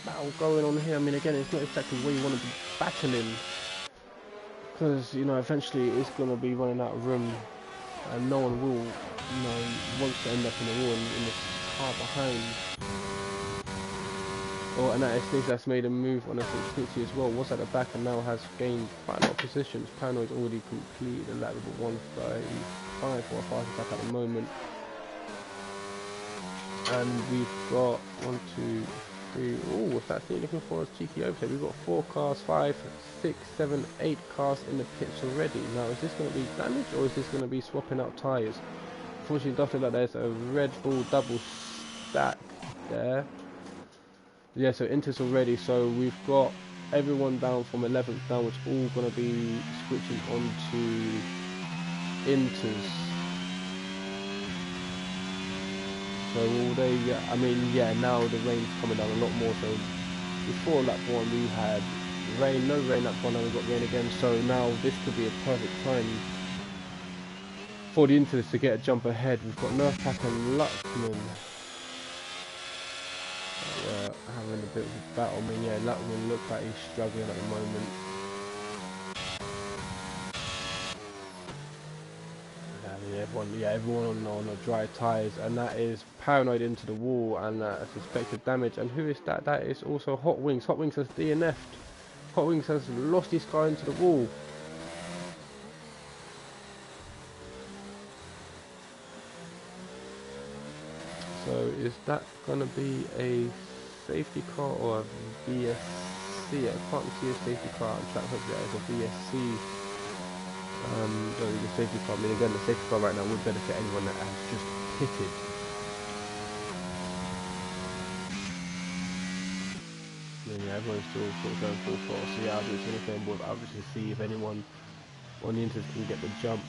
battle going on here. I mean, again, it's not exactly where you want to be battling. because you know eventually it's gonna be running out of room, and no one will, you know, wants to end up in the wall in this car behind. Oh, and that is that's made a move on a 660 as well. Was at the back and now has gained quite a lot of positions. Paranoid's already completed a lap with a 135 for a fast attack at the moment. And we've got 1, 2, 3. Oh, if that's not looking for a cheeky overtake, we've got 4 cars, 5, 6, 7, 8 cars in the pits already. Now, is this going to be damage or is this going to be swapping out tyres? Unfortunately, it does look like there's a Red Bull double stack there. Yeah, so Inter's already. So we've got everyone down from 11th downwards, all going to be switching on to Inters. So all they, yeah, I mean, yeah, now the rain's coming down a lot more. So before lap 1 we had rain, no rain lap 1, now we've got rain again. So now this could be a perfect time for the Inters to get a jump ahead. We've got Nerfpack and Luckman having a bit of a battle. I mean, yeah, Luckman looks like he's struggling at the moment. Everyone on the dry tyres, and that is Paranoid into the wall, and suspected damage. And who is that? That is also Hot Wings. Hot Wings has DNF'd. Hot Wings has lost his car into the wall. So is that gonna be a safety car or a VSC? I can't see a safety car on track. Hopefully that is a VSC. The safety car. I mean, again, the safety car right now would benefit anyone that has just pitted. Yeah, everyone's still sort of going full force. So yeah, I'll do anything on board. I'll just see if anyone on the Inters can get the jump.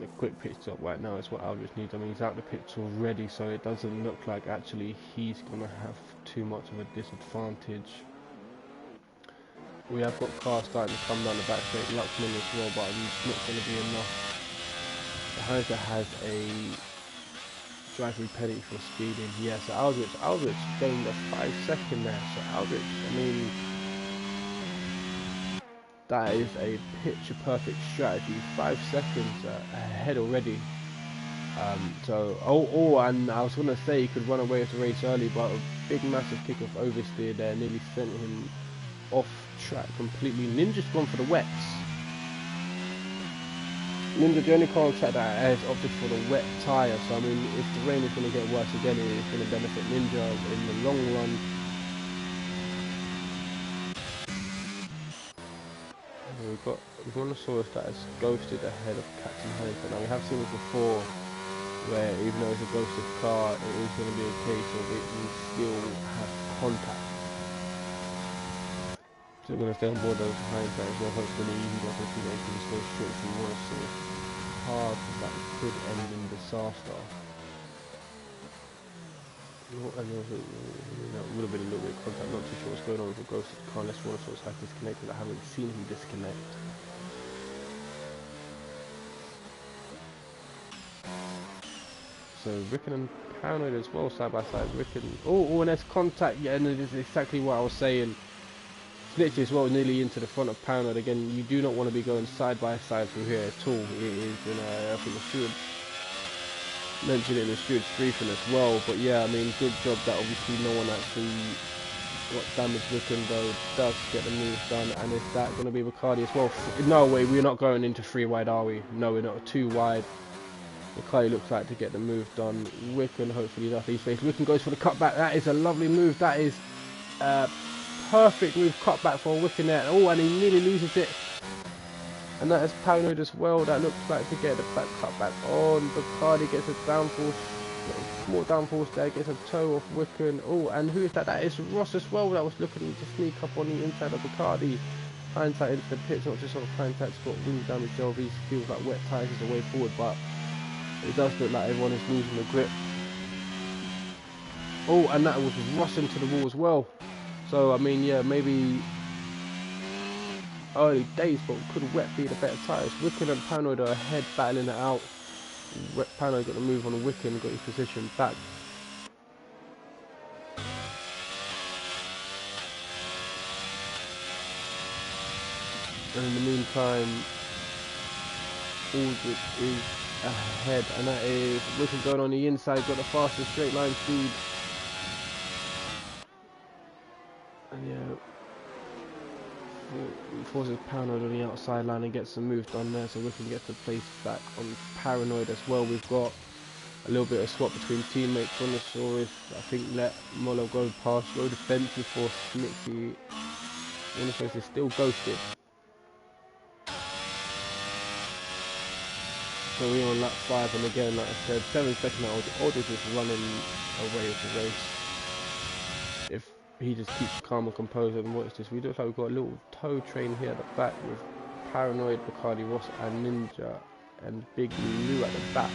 A quick pit stop right now is what Aldrich needs. I mean, he's out the pits already, so it doesn't look like actually he's gonna have too much of a disadvantage. We have got cars starting to come down the back straight, Luckman as well, but it's not going to be enough. The Hansa has a drive-through penalty for speeding. Yes, yeah, so Aldrich gained a 5-second there. So Aldrich, I mean, that is a picture perfect strategy. 5 seconds ahead already. And I was going to say he could run away with the race early, but a big massive kick of oversteer there nearly sent him off track completely. Ninja's gone for the wets. Ninja, the only car on track that has opted for the wet tyre. So I mean, if the rain is going to get worse again, it's going to benefit Ninja in the long run. We've got Saurus that has ghosted ahead of Captain Hunter. Now we have seen this before, where even though it's a ghosted car, it is going to be a case of it will still have contact. So we're going to stay on board those hindsight as well. Hopefully you got to see that you can just go straight from one sort of hard that could end in disaster. And also, it would have been a little bit of contact, not too sure what's going on with the ghosted car unless one sort of disconnected. I haven't seen him disconnect. So Rickon and Paranoid as well, side by side. Rickon, and there's contact. Yeah, and it is exactly what I was saying. Snitch as well, nearly into the front of Paranoid again. You do not want to be going side by side through here at all. It is, you know, I think the steward mentioned it in the steward's briefing as well. But yeah, I mean, good job that obviously no one actually got damaged. Rickon though does get the move done, and is that going to be Riccardi as well? No way, we're not going into 3 wide, are we? No, we're not 2 wide. Riccardi looks like to get the move done. Rickon hopefully nothing space. Rickon goes for the cutback. That is a lovely move. That is perfect move, cutback for Rickon there. Oh, and he nearly loses it. And that is Paranoid as well. That looks like to get the back cutback on. Riccardi gets a downforce, more downforce there, gets a toe off Rickon. Oh, and who is that? That is Ross as well. That was looking to sneak up on the inside of Riccardi. Hindsight into the pits, not just sort of hindsight's got wing damage. He feels like wet tyres is the way forward, but it does look like everyone is losing the grip. Oh, and that was Ross into the wall as well. So, I mean, yeah, maybe early days, but could wet be the better tyres. Rickon and Paranoid are ahead, battling it out. Pano got the move on Wickham, got his position back. And in the meantime, Aldrich is ahead, and that is Wickham going on the inside, got the fastest straight line speed. And yeah, forces Paranoid on the outside line and gets some move done there, so Wickham gets the place back on Paranoid as well. We've got a little bit of swap between teammates. Brontosaurus, I think, let Molo go past, go defensive for Smixy. Brontosaurus is still ghosted. So we're on lap 5, and again, like I said, 7 seconds out, Aldrich is running away with the race. If he just keeps calm and composed and watch this, we look like we've got a little tow train here at the back with Paranoid, Bacardi Ross and Ninja and Big Lou at the back.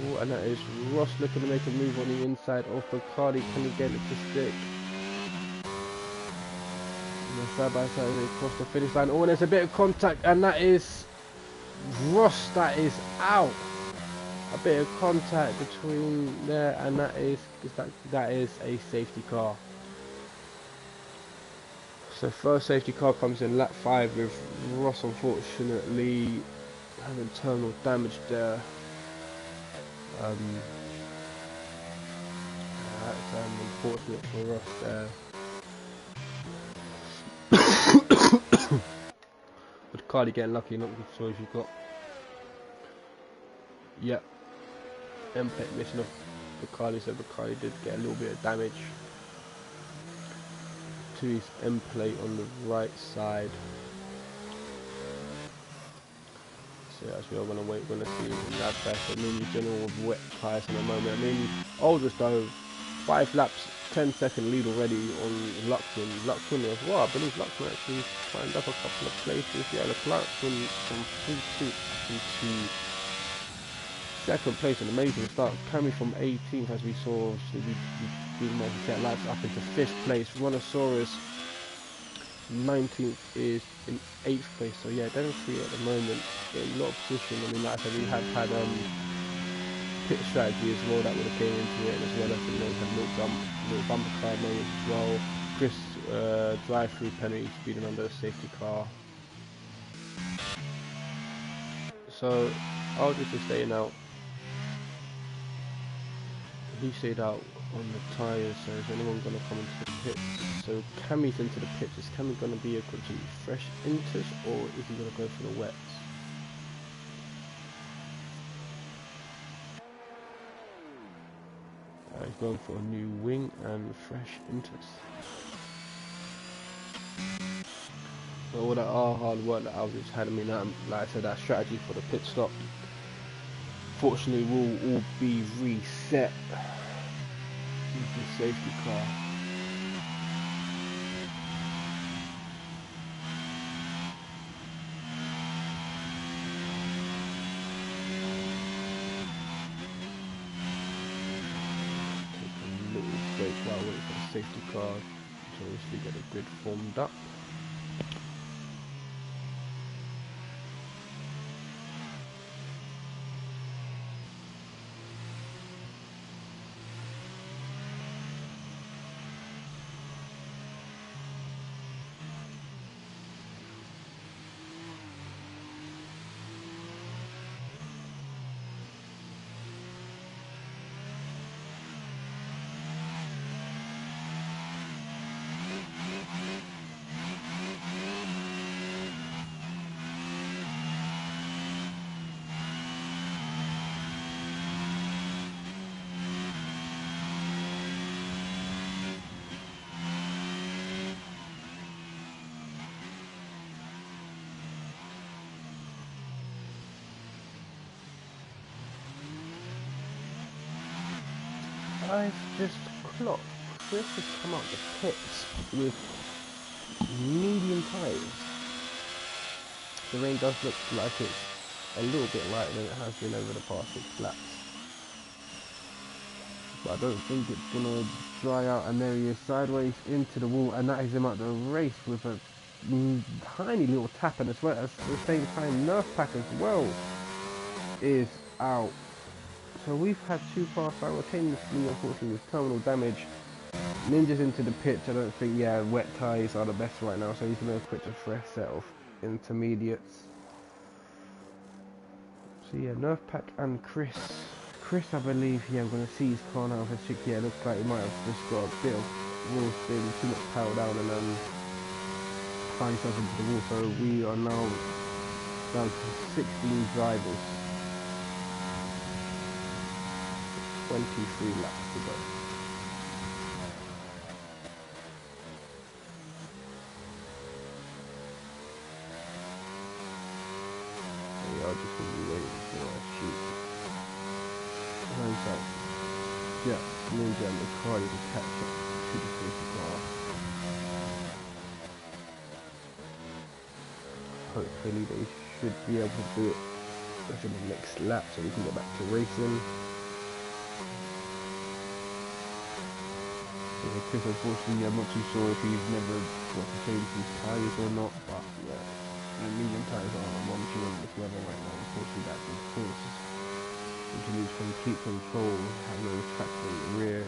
Oh, and that is Ross looking to make a move on the inside of Bacardi. Can he get it to stick? And side by side they cross the finish line. Oh, and there's a bit of contact, and that is Ross that is out. A bit of contact between there, and that is a safety car. So first safety car comes in lap 5 with Ross unfortunately having terminal damage there. That's unfortunate for Ross there. But Cardi getting lucky, not good choice you've got. Yep. End plate missing off Bacardi, so Bacardi did get a little bit of damage to his end plate on the right side. So that's what I'm going to wait, going to see that best. I mean, the general with wet tyres in a moment. I mean, Aldrich though, 5 laps, 10-second lead already on Luxon. Luxon as well, I believe Luxon actually climbed up a couple of places. Yeah, the Luxon from 3-2 into second place, an amazing start. Coming from 18th, as we saw, so we managed to get laps up into 5th place. Brontosaurus 19th is in 8th place, so yeah, them three at the moment in a lot of position. I mean, like I said, we have had pit strategy as well that would have came into it, as well as, you know, had little bumper car moments as well. Chris drive-through penalty speeding under a safety car. So Aldrich is staying out. He stayed out on the tyres, so is anyone going to come into the pits? So Cammy's into the pits. Is Cammy going to be a completely fresh inters, or is he going to go for the wets? He's going for a new wing and fresh inters. So all that hard work that Aldrich had, I mean, like I said, that strategy for the pit stop, fortunately, will all be reset with the safety car. Take a little break while waiting for the safety car to obviously get the grid formed up. I've just clocked Chris has come out the pits with medium tyres. The rain does look like it's a little bit lighter than it has been over the past 6 laps. But I don't think it's going to dry out, and there he is sideways into the wall, and that is him out the race with a tiny little tap, and as well at the same time, Nerf Pack as well is out. So we've had two cars simultaneously, unfortunately, with terminal damage. Ninja's into the pitch. I don't think, yeah, wet tyres are the best right now, so he's going to quit a fresh set of intermediates. So yeah, Nerf Pack and Chris. Chris, I believe, yeah, I'm going to see his car now for 6. Yeah, it looks like he might have just got a bit of wall spin, too much power down, and find himself into the wall. So we are now down to 16 drivers. 23 laps to go. We are just going to be waiting for our shoot. Hindsight, yeah, Ninja and McCarty to catch up to the safety car. Hopefully they should be able to do it within the next lap so we can get back to racing. So Chris, unfortunately, I'm not too sure if he's never got to change his tyres or not, but yeah, the medium tyres aren't a one on this weather right now. Unfortunately, that can cause him to lose complete control, have no traction in the rear.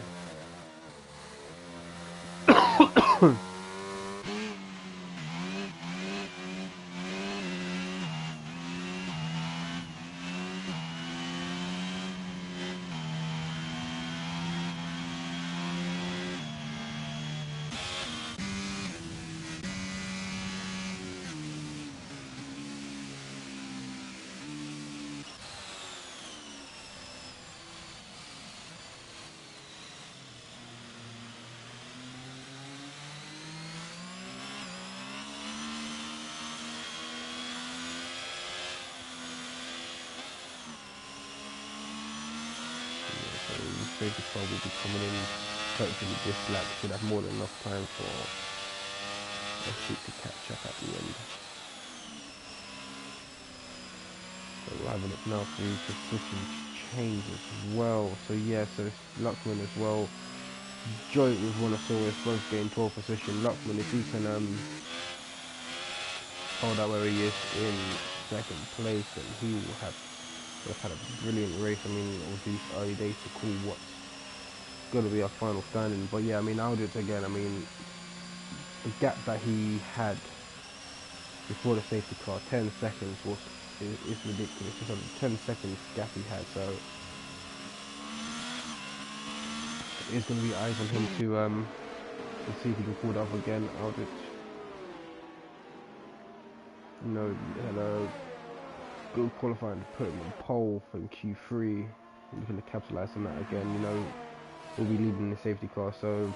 Safety car will be coming in. Hopefully this lap should have more than enough time for a shoot to catch up at the end. So we're having it now for you to switch and change as well. So yeah, so it's Luckman as well. Joint with Monosaurus both getting 12th position. Luckman, if he can hold out where he is in second place, then he will have had a brilliant race. I mean, obviously these early days to call what's going to be our final standing. But yeah, I mean, I'll do it again. I mean, the gap that he had before the safety car, 10 seconds, is ridiculous. It's a 10 seconds gap he had, so it's going to be eyes on him to see if he can pull it off again. Aldrich, you know, had a good qualifying to put him on pole in Q3. We're looking to capitalise on that again. You know, we'll be leading the safety car, so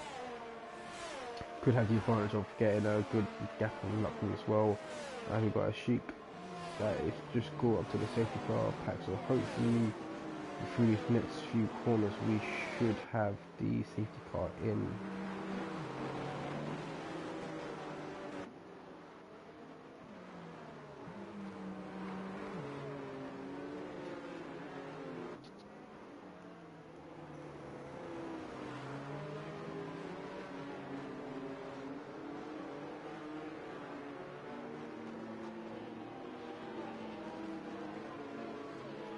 could have the advantage of getting a good gap on Luckman as well. And we've got a Sheik that is just caught up to the safety car pack, so hopefully through these next few corners we should have the safety car in.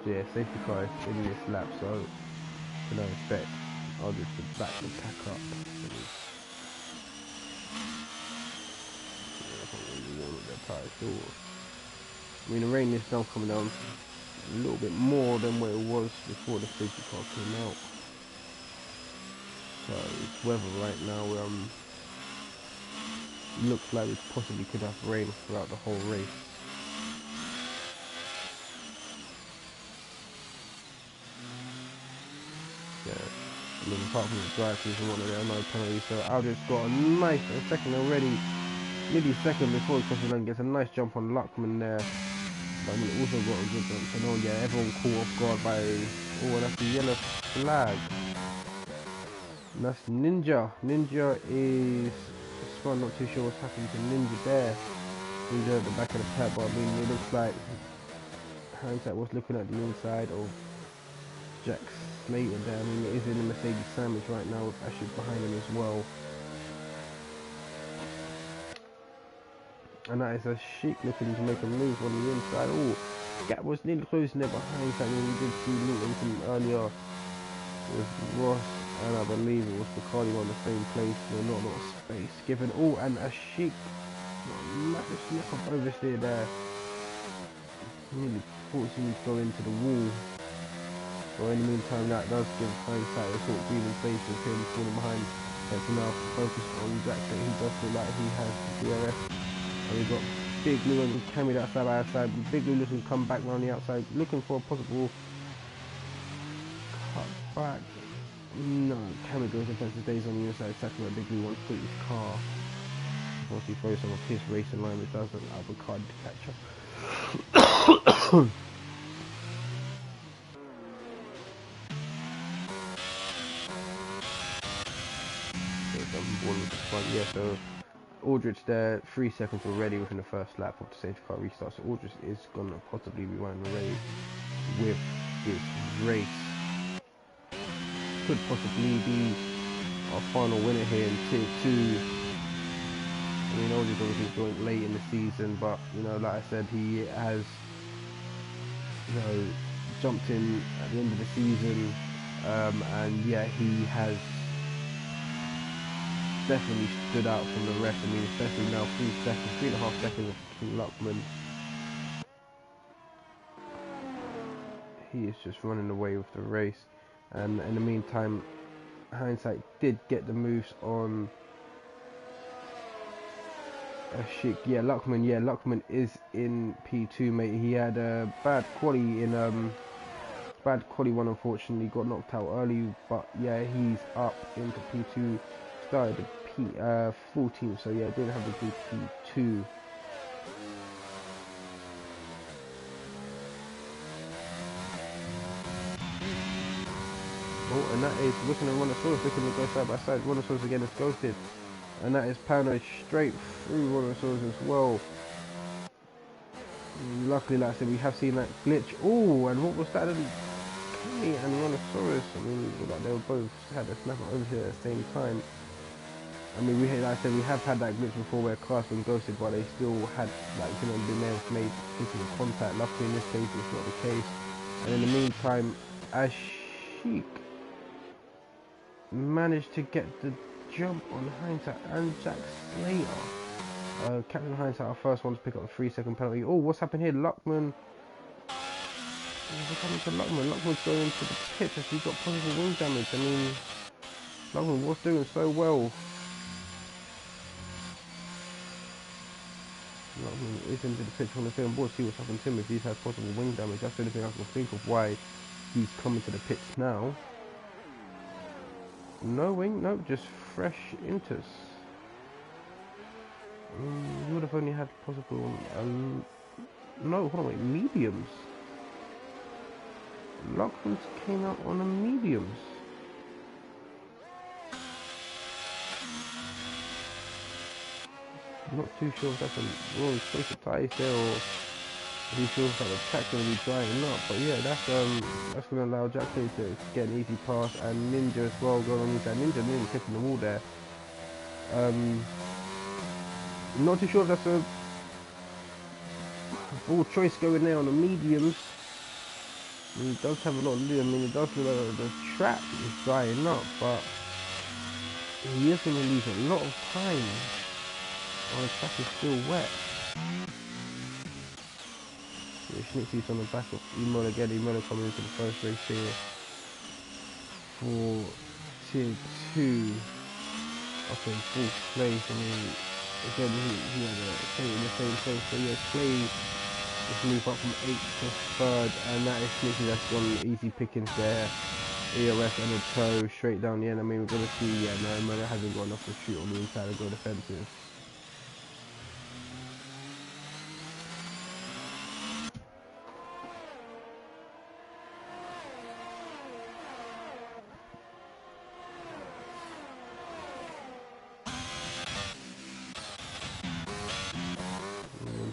Yeah, safety car is in this lap, so to no effect, I'll just back the pack up. I mean, the rain is now coming down a little bit more than what it was before the safety car came out. So it's weather right now. Looks like we possibly could have rain throughout the whole race. Yeah, I mean, apart from the drive-throughs and whatnot, there are no penalties. So Aldridge got a nice second already, nearly second before he crosses the line. Gets a nice jump on Luckman there. But I mean, also got a good jump. So no, yeah, everyone caught off guard by, oh, that's the yellow flag. And that's Ninja. Ninja is, I'm not too sure what's happened to Ninja there. Ninja at the back of the pack, but I mean, it looks like hindsight was looking at the inside of Jack Slater there. I mean, it is in the Mercedes sandwich right now with Ashley behind him as well. And that is a Sheik looking to make a move on the inside. Oh, gap was nearly closing there behind. I mean, we did see Luton from earlier with Ross, and I believe it was Bacardi on the same place. Not a lot of space given. Oh, and a Sheik, massive slip of oversteer there. Nearly forcing him to go into the wall. But in the meantime, that does give hindsight a sort of breathing space with him falling behind. To now focus on Jackson. He does feel like he has the CDR. And we've got Big Lou and Cammy that side by side. Big Lou looking to come back around the outside, looking for a possible cut back. No, Cammy goes defensive days on the inside, second where Big Lou wants to put his car. Once he throws some of his racing line, which doesn't allow the car to catch up. Yeah, so Aldrich there, 3 seconds already within the first lap of the safety car restart. So Aldrich is going to possibly be running away with this race. Could possibly be our final winner here in Tier 2. I mean, Aldrich obviously joined late in the season, but, you know, like I said, he has, you know, jumped in at the end of the season, and yeah, he has definitely stood out from the rest. I mean, especially now 3.5 seconds of Luckman. He is just running away with the race, and in the meantime, hindsight did get the moves on Sheik. Yeah, Luckman is in P2, mate. He had a bad quali in bad quali one, unfortunately, got knocked out early, but yeah, he's up into P2. Started the P14, so yeah, didn't have to do P2. Oh, and that is looking at Rhinoceros, looking to go side by side. Rhinoceros again is ghosted, and that is pounded straight through Rhinoceros as well. Luckily, like I said, we have seen that glitch. Oh, and what was that? Kenny and Rhinoceros. I mean, like they were both had a snap over here at the same time. I mean, like I said, we have had that glitch before where cars been ghosted, but they still had, like, you know, been able to make physical contact. Luckily, in this case, it's not the case. And in the meantime, Sheik managed to get the jump on Hindsight and Jack Slater. Captain Hindsight, our first one to pick up a 3-second penalty. Oh, what's happened here? Luckman. What's happened to Luckman? Luckman's going into the pit as he got possible wing damage. I mean, Luckman was doing so well. Is into the pitch on the same board, see what's happened to him if he's had possible wing damage. That's the only thing I can think of why he's coming to the pits now. No wing, no, just fresh intus. You would have only had possible, no, hold on, wait, mediums. Lockman's came out on the mediums. I'm not too sure if that's a wrong choice of tyres there, or if he feels like the track's going to be drying up. But yeah, that's going to allow Jack to get an easy pass, and Ninja as well going on inside. Ninja nearly hitting the wall there. I'm not too sure if that's a full choice going there on the mediums. I mean, it does have a lot of, I mean, it does look like the track is drying up, but he is going to lose a lot of time. The track is still wet. Yeah, Schnitzky's on the back of Imola again. Imola coming into the first race here for Tier 2 up in fourth place. I mean, again, he had a Clay in the same place. So yeah, Clay just moved up from 8th to 3rd, and that is Schnitzky that's gone easy pickings there. EOS and a toe straight down the end. I mean, we're going to see, yeah, no, Imola hasn't got enough to shoot on the inside and go defensive.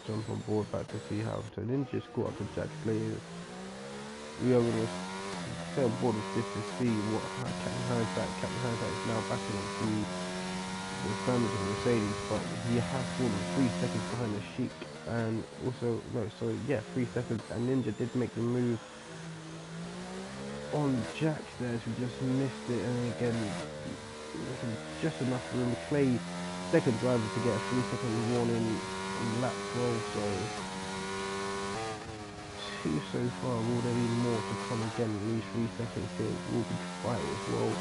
Jump on board back to see how to Ninja caught up to Jack Slater. We are going to stay on board with this to see what Captain Hindsight is now back in on the standards of Mercedes, but he has fallen 3 seconds behind the Sheik, and also no, sorry, yeah, 3 seconds. And Ninja did make the move on Jax there, so we just missed it, and again, just enough room. Clay, second driver to get a 3 second warning on lap 12, so two so far. Will there be more to come again? These 3 seconds here will be vital as well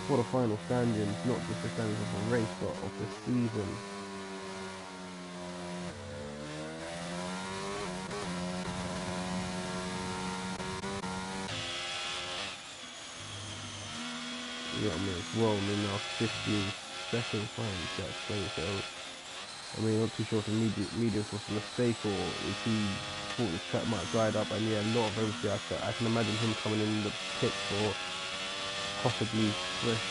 for the final standings, not just the standings of the race, but of the season. Yeah, I mean, as well, I mean, now 15 seconds behind Jack Slade, so I mean, not too sure if the media was a mistake or if he thought the track might have dried up. And yeah, a lot of obviously, I can imagine him coming in the pit for possibly fresh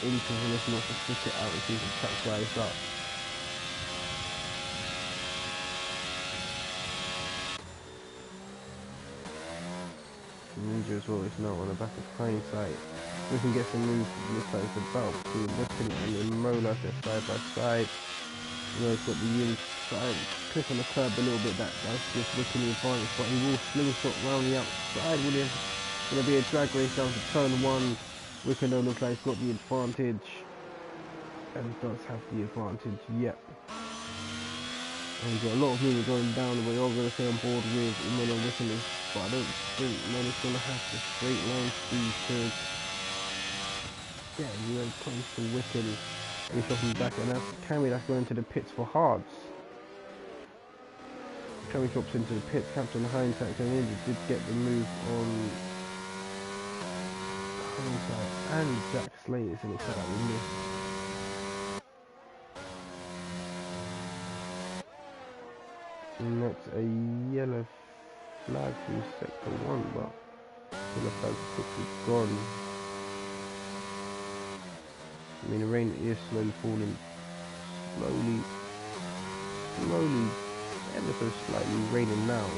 interval, if not to stick it out and see if the track dries up. Ninja as well is now on the back of hindsight. We can get some moves. Looks like it's about between Whipping and Imola. They're side by side. You know, he's got the inside click on the curb a little bit. That's just Whipping the advantage, but he will slingshot round the outside. Will there be a drag race down to turn one? Wickham though looks like he's got the advantage, and does have the advantage. Yep. And we've got a lot of movement going down. We're all going to stay on board with Imola and Wickham, but I don't think Imola's going to have the straight line speed to get when it comes to Wickham. And he's dropping back, and that's Cammy that's going to the pits for hards. Cammy drops into the pits, caps on the hindsight, and Ninja did get the move on hindsight and Jack Slater, so looks like that we missed. And that's a yellow flag from sector 1, but yellow flag's quickly gone. I mean, the rain is slowly falling, slowly, ever so slightly raining now.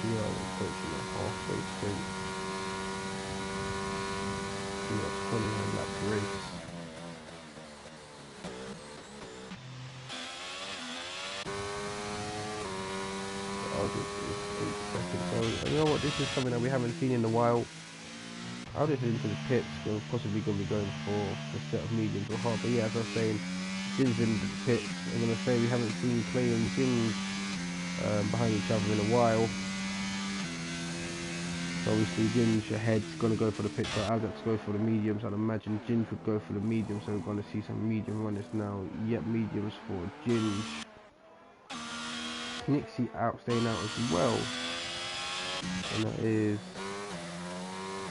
We are approaching the halfway point. We got 29 lap race. So you know what, this is something that we haven't seen in a while. I'll just into the pits. We're possibly going to be going for a set of mediums or hard, but yeah, as I was saying, Jin's in the pits. I'm going to say we haven't seen Clay and Jin behind each other in a while. So obviously Jin's ahead's going to go for the pits, so I'll get to go for the mediums. I'd imagine Jin could go for the mediums, so we're going to see some medium runners now. Yep, mediums for Jin. Nixie out, staying out as well. And that is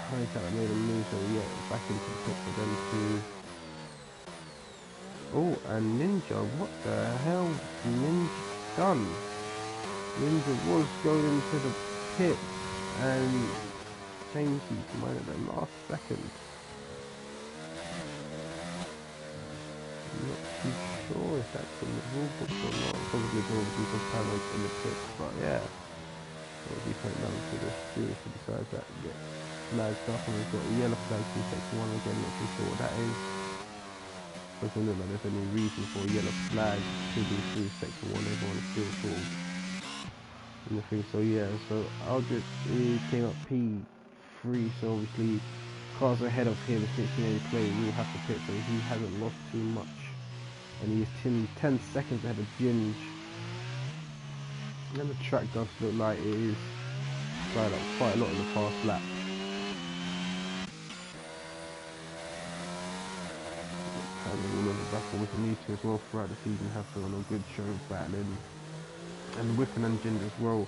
hindsight that made a move, so yeah, back into the pit for them to. Oh, and Ninja, what the hell Ninja done? Ninja was going into the pit and changed his mind at the last second. I'm not too sure if that's in the rule book or not. Probably going to do some panels in the pit, but yeah. It'll be put down to the stewards to decide that gets flagged up, and we've got a yellow flag from section 1 again, not too sure what that is. Doesn't look like there's any reason for a yellow flag to be through section 1, everyone is still sort of in the thing. So yeah, so Aldrich came up P3, so obviously cars ahead of him, since he play will have to pit, so he hasn't lost too much. And he is 10 seconds ahead of Ginge. And the track does look like it is dried up quite a lot in the past lap. And we remember back with the need to as well throughout the season have put on a good show battling. And Whipping and Ginger as well.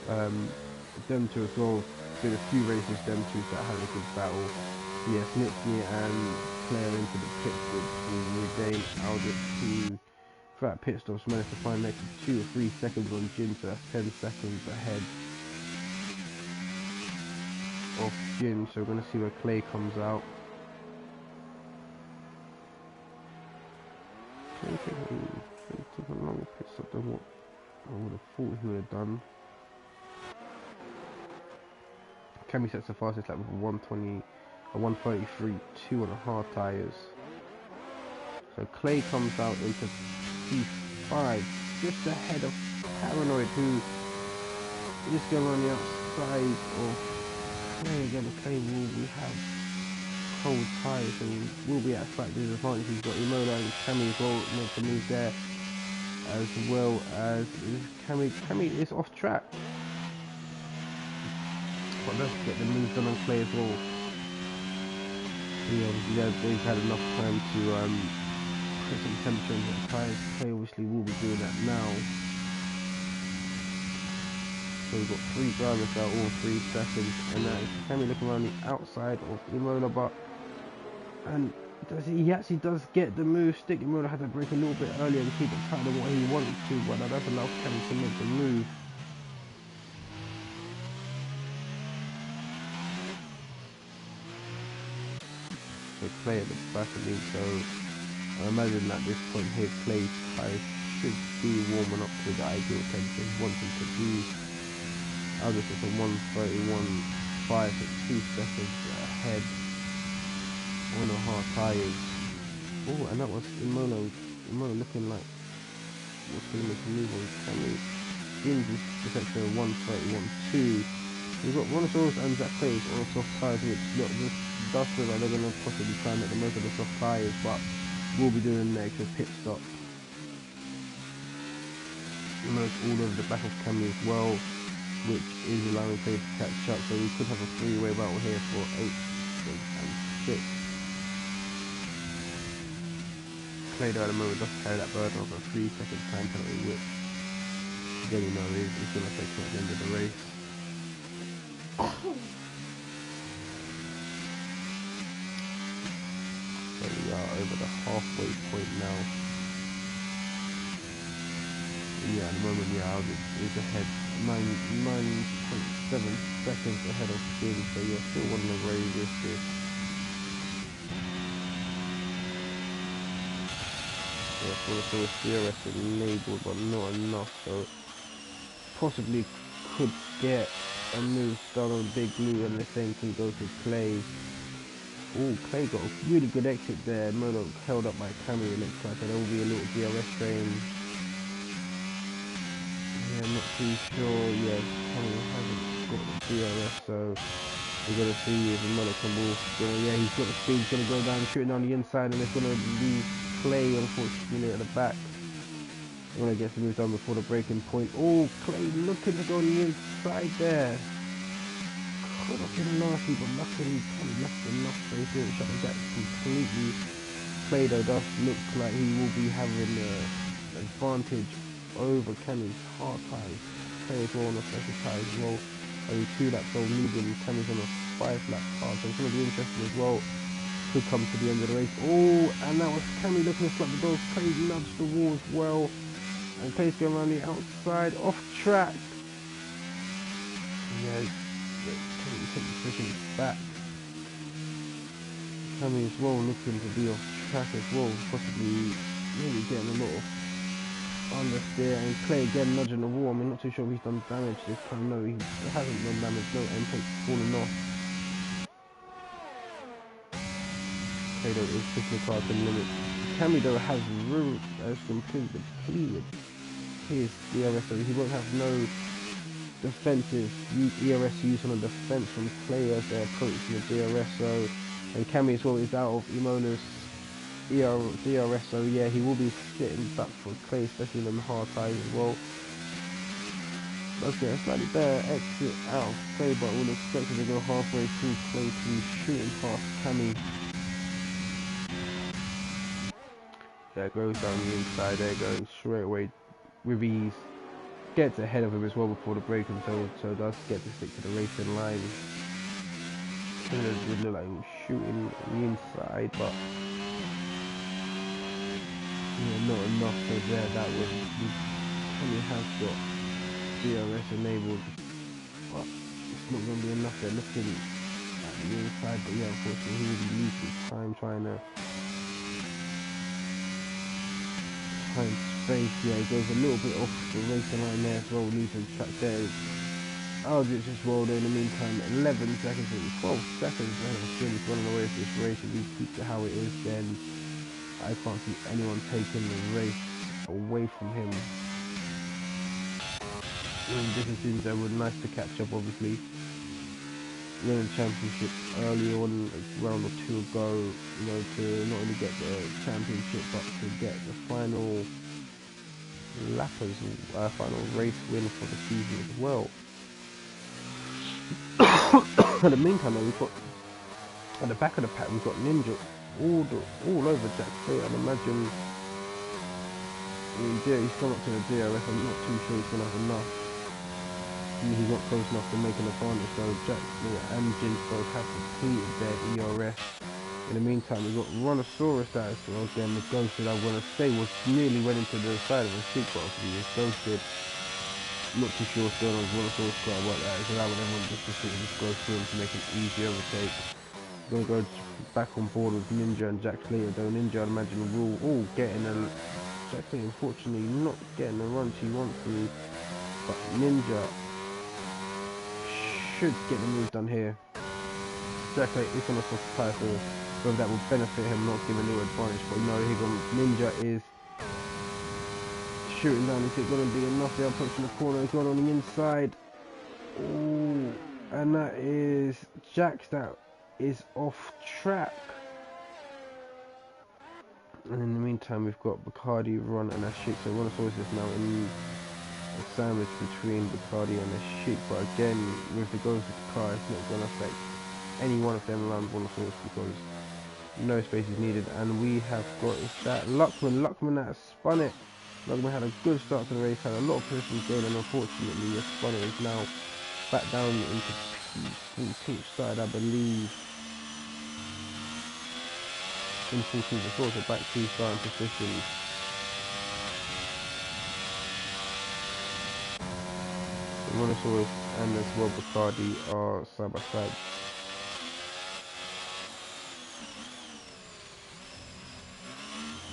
Them two as well did a few races, them two that had a good battle. Yes, Nipsey and Claire into the pit to regain Aldrich to throughout pit stops, managed to find next to 2 or 3 seconds on Jin, so that's 10 seconds ahead of Jin. So we're going to see where Clay comes out. Clay took a longer pit stop than what I would have thought he would have done. Cammy sets the fastest lap with a 120, a 133.2 on the hard tyres. So Clay comes out into P5, just ahead of Paranoid, who is going on the outside of Clay again. Clay will have cold tyres, so will be at a slight disadvantage. He's got Imola and Cammy as well, make the move there, as well as Cammy is off track. But let's get the move done on Clay as well. Yeah, obviously they've had enough time to put some temperature on the tyres. Clay obviously will be doing that now. So we've got 3 drivers out, all 3 seconds, and Cammy looking around the outside of Imola, and he actually does get the move. Stick Imola had to brake a little bit earlier and keep it tighter than what he wanted to, but that does allow Cammy to make the move. So Clay at the back of me, so I imagine at this point here Clay's tyres should be warming up to the ideal temperature he wants them to be. I'll just at 131.5 at 2 seconds ahead on the hard tyres. Oh, and that was Imola looking like what's going to make a move on Cammy. In this section of 131.2. We've got Monosaurus and Zach Clay on soft tyres, which look, this does feel like they're going to possibly try and make the most of the soft tyres, but we'll be doing an extra pit stop. Almost all over the back of Cammy as well, which is allowing Clay to catch up, so we could have a 3-way battle here for 8th and 6th. Clay though at the moment does carry that burden of a 3-second time penalty, which again, you know, is going to affect him at the end of the race. So we are over the halfway point now. And yeah, at the moment, yeah, it's ahead 9.7 seconds ahead of Spin, so yeah, still one in the race with this. Yeah, so it's CDR S enabled, but not enough, so possibly could get a move done on Big Blue, and the same can go to Clay. Oh, Clay got a really good exit there. Mono held up by Cammy. It looks like there will be a little DRS train. Yeah, I'm not too sure. Yeah, Cammy hasn't got the DRS, so we're gonna see if Mono can move. Yeah, he's got the speed. He's gonna go down, shooting down the inside, and it's gonna leave Clay unfortunately at the back. I'm gonna get some moves done before the breaking point. Oh, Clay looking to go on the inside there. Could have been nasty, but luckily Cammy left enough space here to shut the gap completely. Clay though does look like he will be having an advantage over Cammy's hard tyres. Clay as well on the special tyres as well. Only 2 laps old medium. Cammy's on a 5-lap hard, so it's going to be interesting as well. Could come to the end of the race. Oh, and that was Cammy looking to slap the doors. Clay nudged the wall as well. And Clay's going around the outside, off track. Yeah. Take the position back. Cammy as well looking to be off track as well, possibly maybe getting a lot of understeer, and Clay again nudging the wall. I mean, not too sure if he's done damage this time. No, he hasn't done damage. No end plate's falling off. Clay though is pushing the car to the limit. Cammy though has completely depleted his DRS, so he won't have no defensive ERS use on the defense from Clay as they approach the DRS. So, and Cammy as well is out of Imola's DRS, so yeah, he will be sitting back for Clay, especially on the hard tyres as well. Does get a slightly better exit out of Clay, but we'll expect him to go halfway through Clay to be shooting past Cammy. Yeah, goes down the inside there, going straight away with ease. Gets ahead of him as well before the breaking, so does get to stick to the racing line. It look like he was shooting the inside, but yeah, not enough. So there, that would Cammy has got DRS enabled, but it's not going to be enough. They're looking at the inside, but yeah, unfortunately he will be losing time trying to find space. Yeah, he goes a little bit off the racing line there as well, losing track there. Aldrich as well, though, in the meantime, 11 seconds and 12 seconds ahead of Jim's running away with this race. If he keeps it how it is, then I can't see anyone taking the race away from him. This is Jinja would nice to catch up, obviously. Winning the championship early on, a round or two ago, you know, to not only get the championship but to get the final lappers, final race win for the season as well. In the meantime, we've got at the back of the pack, we've got Ninja all over Jack Fate. I'd imagine. I mean, yeah, he's gone up to the DRS. I'm not too sure he's going to have enough. He's not close enough to make an advantage, so Jack and Jin both have completed their ERS. In the meantime, we've got Rhinoceros that as well. Again, the ghosted, I want to say, was nearly went into the side of the street, but obviously he was ghosted. Not too sure what's going on with Rhinoceros car, but that is allowing everyone just to sort of just go through him to make an easy overtake. Going to go back on board with Ninja and Jack Slater, though Ninja, I'd imagine, will all getting a... Jack Slater, unfortunately, not getting the run she wants to, but Ninja should get the move done here. Jack Slater is on a soft tire, so whether that will benefit him, not giving a little advantage, but no, here comes Ninja is shooting down. Is it going to be enough? They're approaching the corner. He's going on the inside. Ooh, and that is Jax that is off track. And in the meantime, we've got Bacardi, Ron, and Ashik. So Rhinoceros is now in a sandwich between Bacardi and Ashik. But again, with the goals of the car, it's not going to affect any one of them around Rhinoceros because no space is needed. And we have got, is that Luckman that has spun it. Luckman had a good start to the race, had a lot of positions gained, and unfortunately the spun it is now back down into P14. Started, I believe, in 14 before, so back to starting position. The Rhinoceros and as well Bacardi are side by side.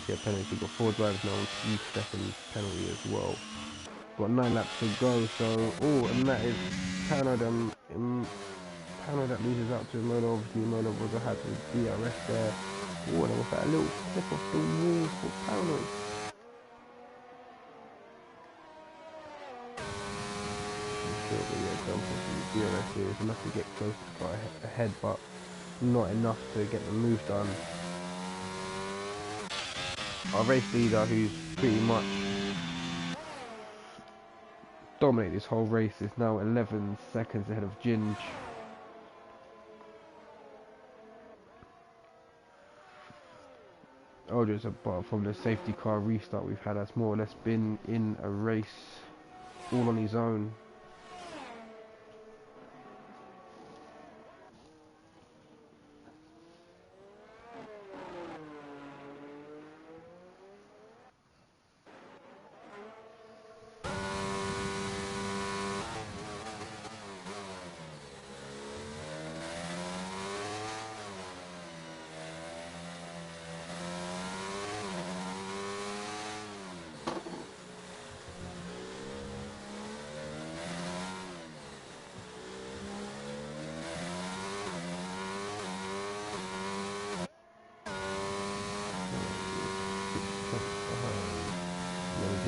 Yeah, penalty. Got 4 drivers now on 3 seconds penalty as well. Got 9 laps to go, so and that is Pano that loses out to Imola. Obviously Imola was had the DRS there. And there was that little flip off the wall for Pano. Sure, but yeah, jump off the DRS here is enough to get close to the car ahead, but not enough to get the move done. Our race leader, who's pretty much dominated this whole race, is now 11 seconds ahead of Ginge. Aldridge, apart from the safety car restart we've had, has more or less been in a race all on his own.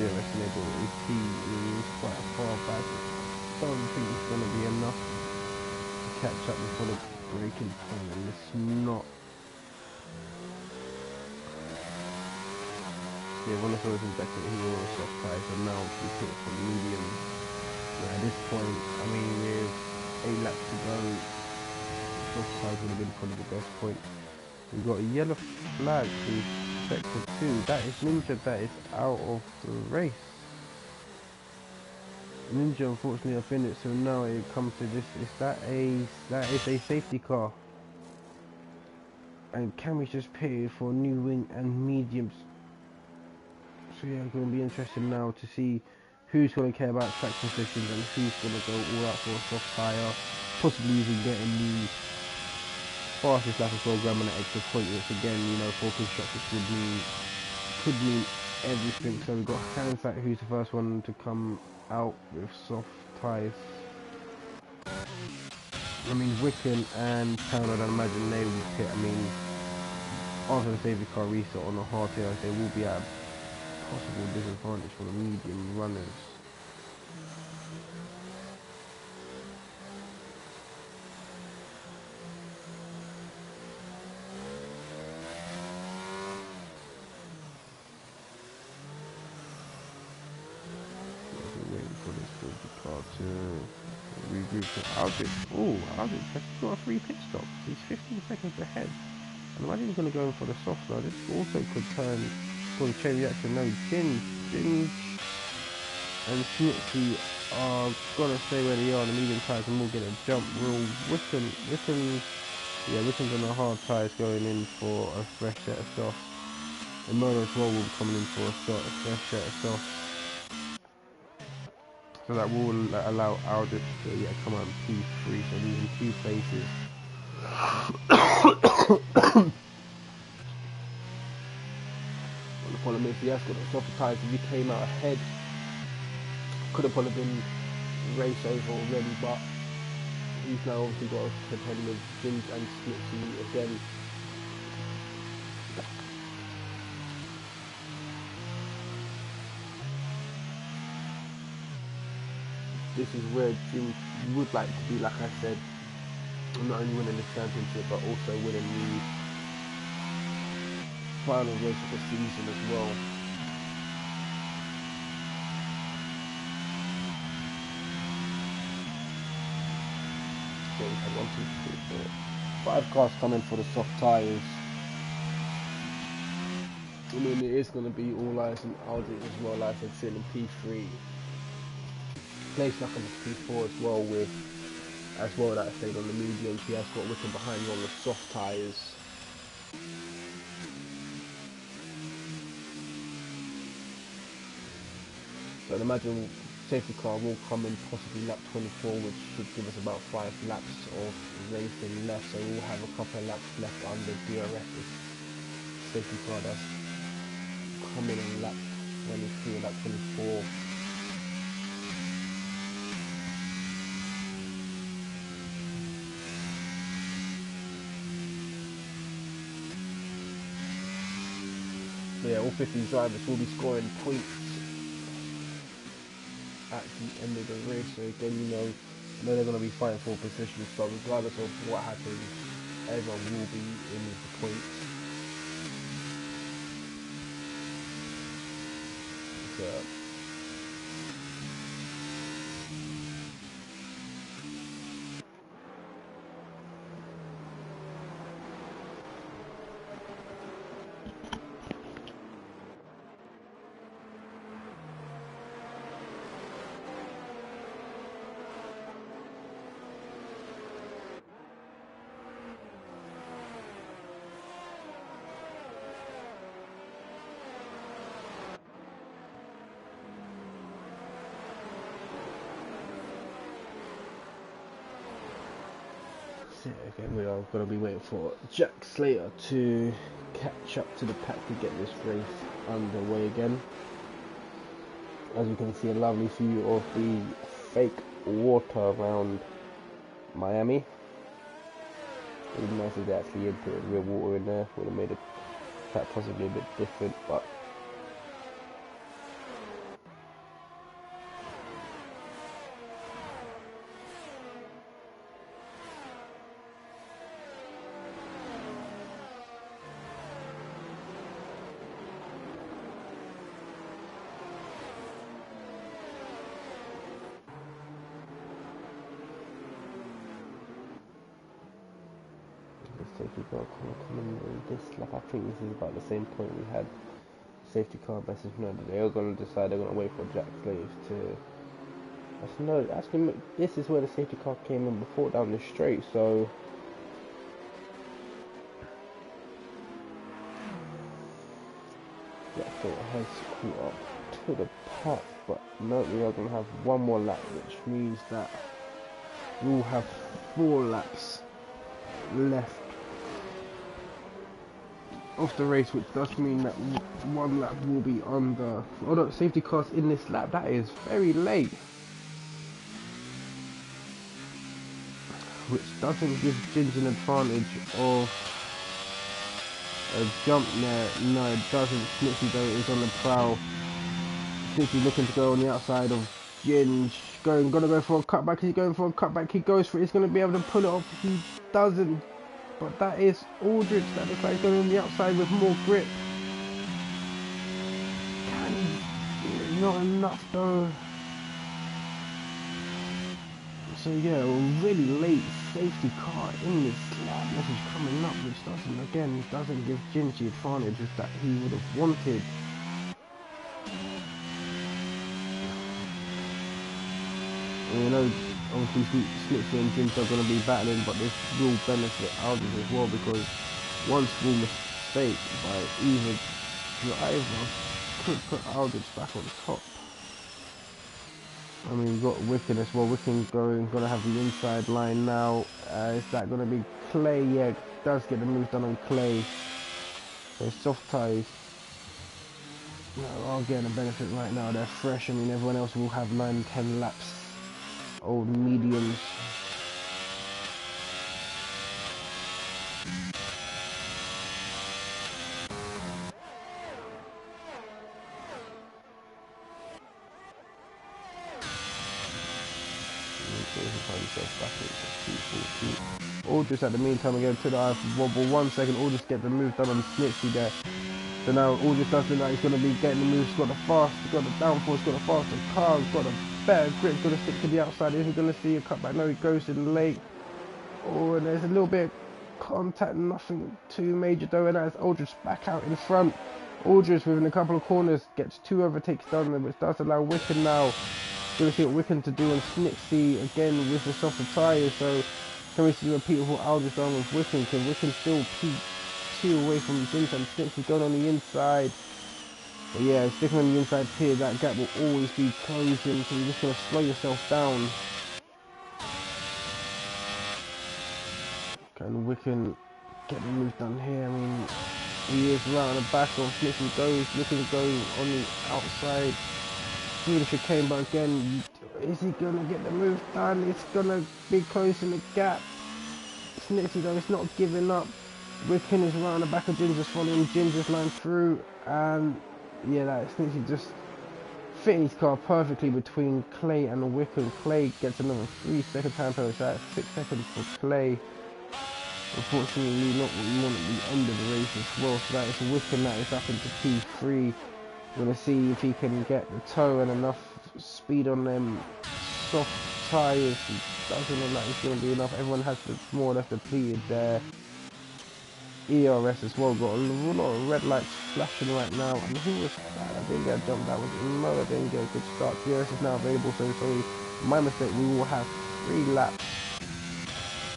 Estimated AP is quite far back. I don't think it's going to be enough to catch up before the braking point, and it's not. Yeah, one of those is better. He was on a soft tire, so now we put it for medium. Yeah, at this point, I mean, with 8 laps to go, soft tires would have been probably the best point. We've got a yellow flag to sector 2. That is Ninja that is out of the race. Ninja unfortunately have finished, so now it comes to this. That is a safety car. And can we just pay for new wing and mediums? So yeah, I'm going to be interested now to see who's going to care about track positions and who's going to go all out for a soft tyre, possibly even getting the fastest lap as well, grabbing an extra point, which again, you know, for constructors could mean everything. So we've got Hindsight, who's the first one to come out with soft tyres. I mean, Wickham and Town, I'd imagine they will pit. I mean, after the safety car reset on the hard tyres, they will be at a possible disadvantage for the medium runners. Waiting for this safety car to regroup to Aldrich. Oh, Aldrich has got a free pit stop. He's 15 seconds ahead. And imagine he's going to go in for the soft now. This also could turn for the chain reaction. No, Jin and Snitsy are going to stay where they are on the medium tyres and we'll get a jump. Wickham's on the hard tyres going in for a fresh set of softs. And Mona as well will be coming in for a fresh set of softs. So that will allow Aldrich to come out in P3, so losing 2 places. The problem is he has got the softer tyres. If he came out ahead, could have probably been race over already, but he's now obviously got to contend with Jins and Snitsy again. This is where Jim would like to be, like I said, not only winning the championship but also winning the final race of the season as well. So we have 1, 2, 3, 4, 5 cars coming for the soft tyres. I mean, it is going to be all eyes on Aldrich as well, like I said, sitting in P3. Place like on the P4 as well, that I stayed on the mediums. He has got Wickham behind you on the soft tyres. But imagine safety car will come in possibly lap 24, which should give us about 5 laps of racing left. So we'll have a couple of laps left under DRS's safety car that's coming in lap 23 or lap 24. So yeah, all 15 drivers will be scoring points at the end of the race. So again, I know they're going to be fighting for positions, but regardless of what happens, everyone will be in the points. So, again, we are going to be waiting for Jack Slater to catch up to the pack to get this race underway again. As you can see, a lovely view of the fake water around Miami. It would be nice if they actually inputted real water in there. Would have made the track possibly a bit different, but safety car coming in this lap. I think this is about the same point we had safety car message. No, they are going to decide they're going to wait for Jack Slaves to. No, actually, this is where the safety car came in before down the straight. So Jack Slater has caught up to the pack, but no, we are going to have one more lap, which means that we'll have 4 laps left of the race, which does mean that 1 lap will be under. Although safety cars in this lap, that is very late. which doesn't give Ginge an advantage of a jump there. No, it doesn't. Snitsy though is on the prowl. Snitsy looking to go on the outside of Ginge. Gonna go for a cutback. He's going for a cutback. He goes for it. He's gonna be able to pull it off. He doesn't. But that is Aldridge. That looks like he's going on the outside with more grip. Not enough though. So yeah, a really late safety car in this slab message coming up, which doesn't give Ginge the advantage that he would have wanted. And you know, obviously Snitsy and Ginge are going to be battling, but this will benefit Aldridge as well, because one small mistake by either driver could put Aldridge back on top. I mean, we've got Wiccan as well. Wiccan gonna have the inside line now. Is that gonna be Clay? Yeah, it does get the move done on Clay. So soft tyres are getting a benefit right now. They're fresh. I mean, everyone else will have 9-10 laps. Old mediums. Aldridge at the meantime again to the eye wobble 1 second. Aldridge get the move done on Snitsy there. So now Aldridge does look like he's going to be getting the move. He's got the fast, he's got the downforce, he's got the faster car, he's got a better grip, he's going to stick to the outside. Is he going to see a cutback? No, he goes in late. Oh, and there's a little bit of contact, nothing too major though, and that's Aldridge back out in front. Aldridge within a couple of corners gets 2 overtakes done, which does allow Wiccan now. Going to see what Wiccan to do on Snitsy again with the softer tyres. So can we see a repeat of what Aldridge done with Wiccan? Can Wiccan still keep 2 away from Ginge and Snitsy going on the inside? But yeah, sticking on the inside here, that gap will always be closing, so you're just going to slow yourself down. Can Wiccan get the move done here? I mean, he is right on the back of Snitsy, looking to go on the outside through the chicane, but again, is he going to get the move done? It's going to be closing the gap. Snitsy though, it's not giving up. Wiccan is right on the back of Ginge, just following Ginger's line through, and yeah, that Snitsy just fitting his car perfectly between Clay and Wiccan. Clay gets another 3-second time penalty, so that's 6 seconds for Clay. Unfortunately, not what you want at the end of the race as well, so that is Wiccan that is up into P3. We're going to see if he can get the toe and enough speed on them soft tyres. It doesn't look like it's going to be enough. Everyone has more or less depleted their ERS as well. Got a lot of red lights flashing right now. And who was that? I didn't get a jump. That was no, I didn't get a good start. ERS is now available, so sorry, my mistake. We will have 3 laps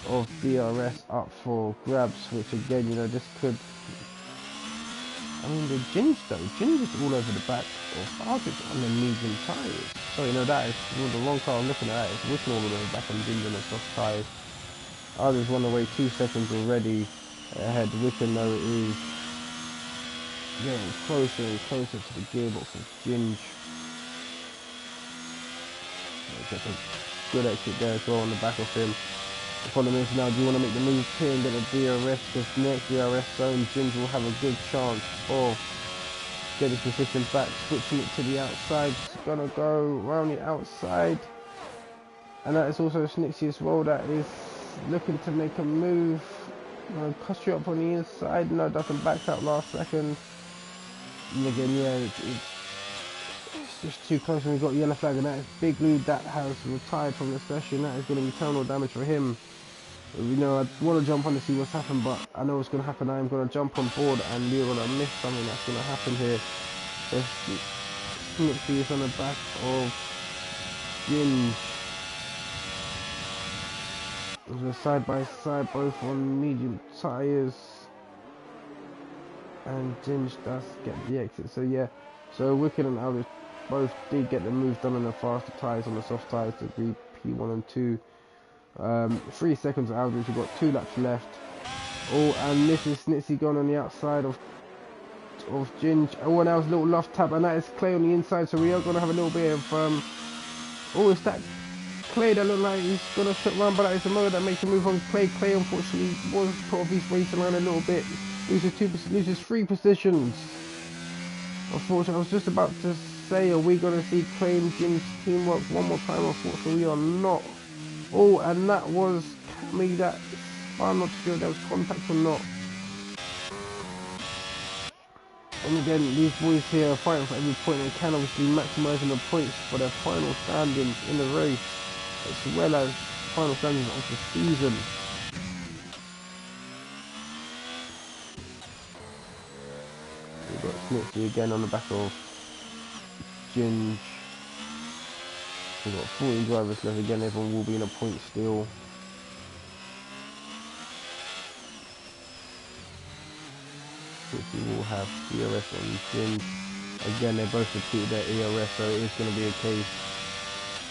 of DRS up for grabs, which again, you know, this could... I mean, the Ginge though, Ginge is all over the back of Aldridge on the medium tyres. So, you know, that is the wrong car I'm looking at. It's Wiccan all the way back on Ginge on the soft tyres. Aldridge run away 2 seconds already ahead. Wiccan though is getting closer and closer to the gearbox of Ginge. Gets a good exit there as well on the back of him. The problem is now, do you want to make the move here and get a DRS? Because next DRS zone, Ginge will have a good chance of getting position back, switching it to the outside. It's gonna go around the outside, and that is also Snitsy as well. That is looking to make a move. Cost you up on the inside. No, doesn't back out last second. And again, yeah, it's just too close. And we've got yellow flag, and that is Big Lou that has retired from the session. That is going to be terminal damage for him. You know, I want to jump on to see what's happened, but I know what's going to happen. I'm going to jump on board, and we're going to miss something that's going to happen here. So Snitsy is on the back of Ginge. They're side by side, both on medium tyres, and Ginge does get the exit. So yeah, so Wiccan and Aldridge both did get the move done on the faster tyres, on the soft tyres to be P1 and 2. 3 seconds of Aldridge. We've got 2 laps left. Oh, and this is Snitsy going on the outside of Ginge. Oh, and that was a little left tap, and that is Clay on the inside. So we are going to have a little bit of oh, is that Clay that looked like he's gonna shut round, but that is the motor that makes a move on Clay. Clay unfortunately was put off his racing line a little bit, loses 3 positions. Unfortunately, I was just about to say, are we gonna see Clay and Jim's teamwork one more time? Unfortunately, we are not. Oh, and that was Cammy that I'm not sure if there was contact or not. And again, these boys here are fighting for every point and can obviously maximising the points for their final standings in the race, as well as final standings of the season. We've got Snitsy again on the back of Ginge. We've got 14 drivers left. Again, everyone will be in a point still. Snitsy will have DRS on Ginge. Again, they both repeated their ERS, so it is going to be a case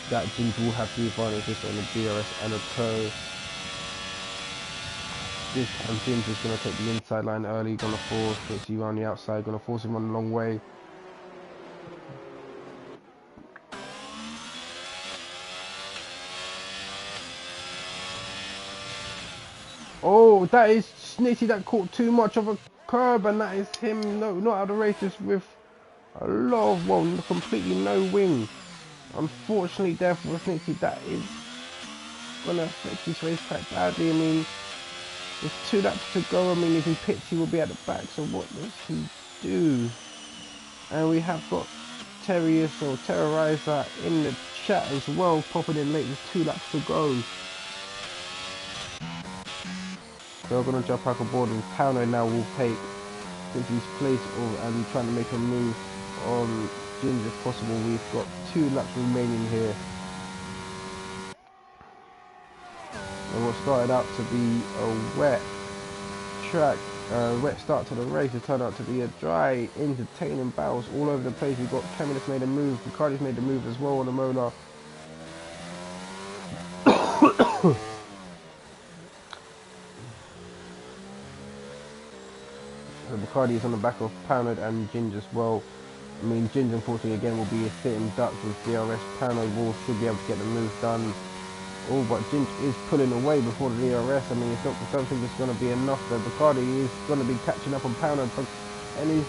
that Ginge will have the advantage just on the DRS and a toe. This time Ginge is going to take the inside line early, going to force Snitsy around the outside, going to force him on the long way. Oh, that is Snitsy that caught too much of a curb, and that is him, no, not out of the race, just with a lot of, well, completely no wing. Unfortunately, therefore, Snitsy, that is going to affect his race quite badly. I mean, with 2 laps to go, I mean, if he pits, he will be at the back, so what does he do? And we have got Terrius or Terrorizer in the chat as well, popping in late with 2 laps to go. So we're going to jump back aboard, and Pauno now will take Snitsy's place and trying to make a move on Ginge if possible. We've got 2 laps remaining here. And what started out to be a wet track, wet start to the race, it turned out to be a dry, entertaining battles all over the place. We've got Cammy that's made a move, Bacardi's made a move as well on the molar. So Bacardi is on the back of Pounded and Ginge as well. I mean, Ginge unfortunately again will be a sitting duck with DRS. Pounded should be able to get the move done. Oh, but Ginge is pulling away before the DRS. I mean, I don't think it's going to be enough. Though Bacardi is going to be catching up on Pounded, and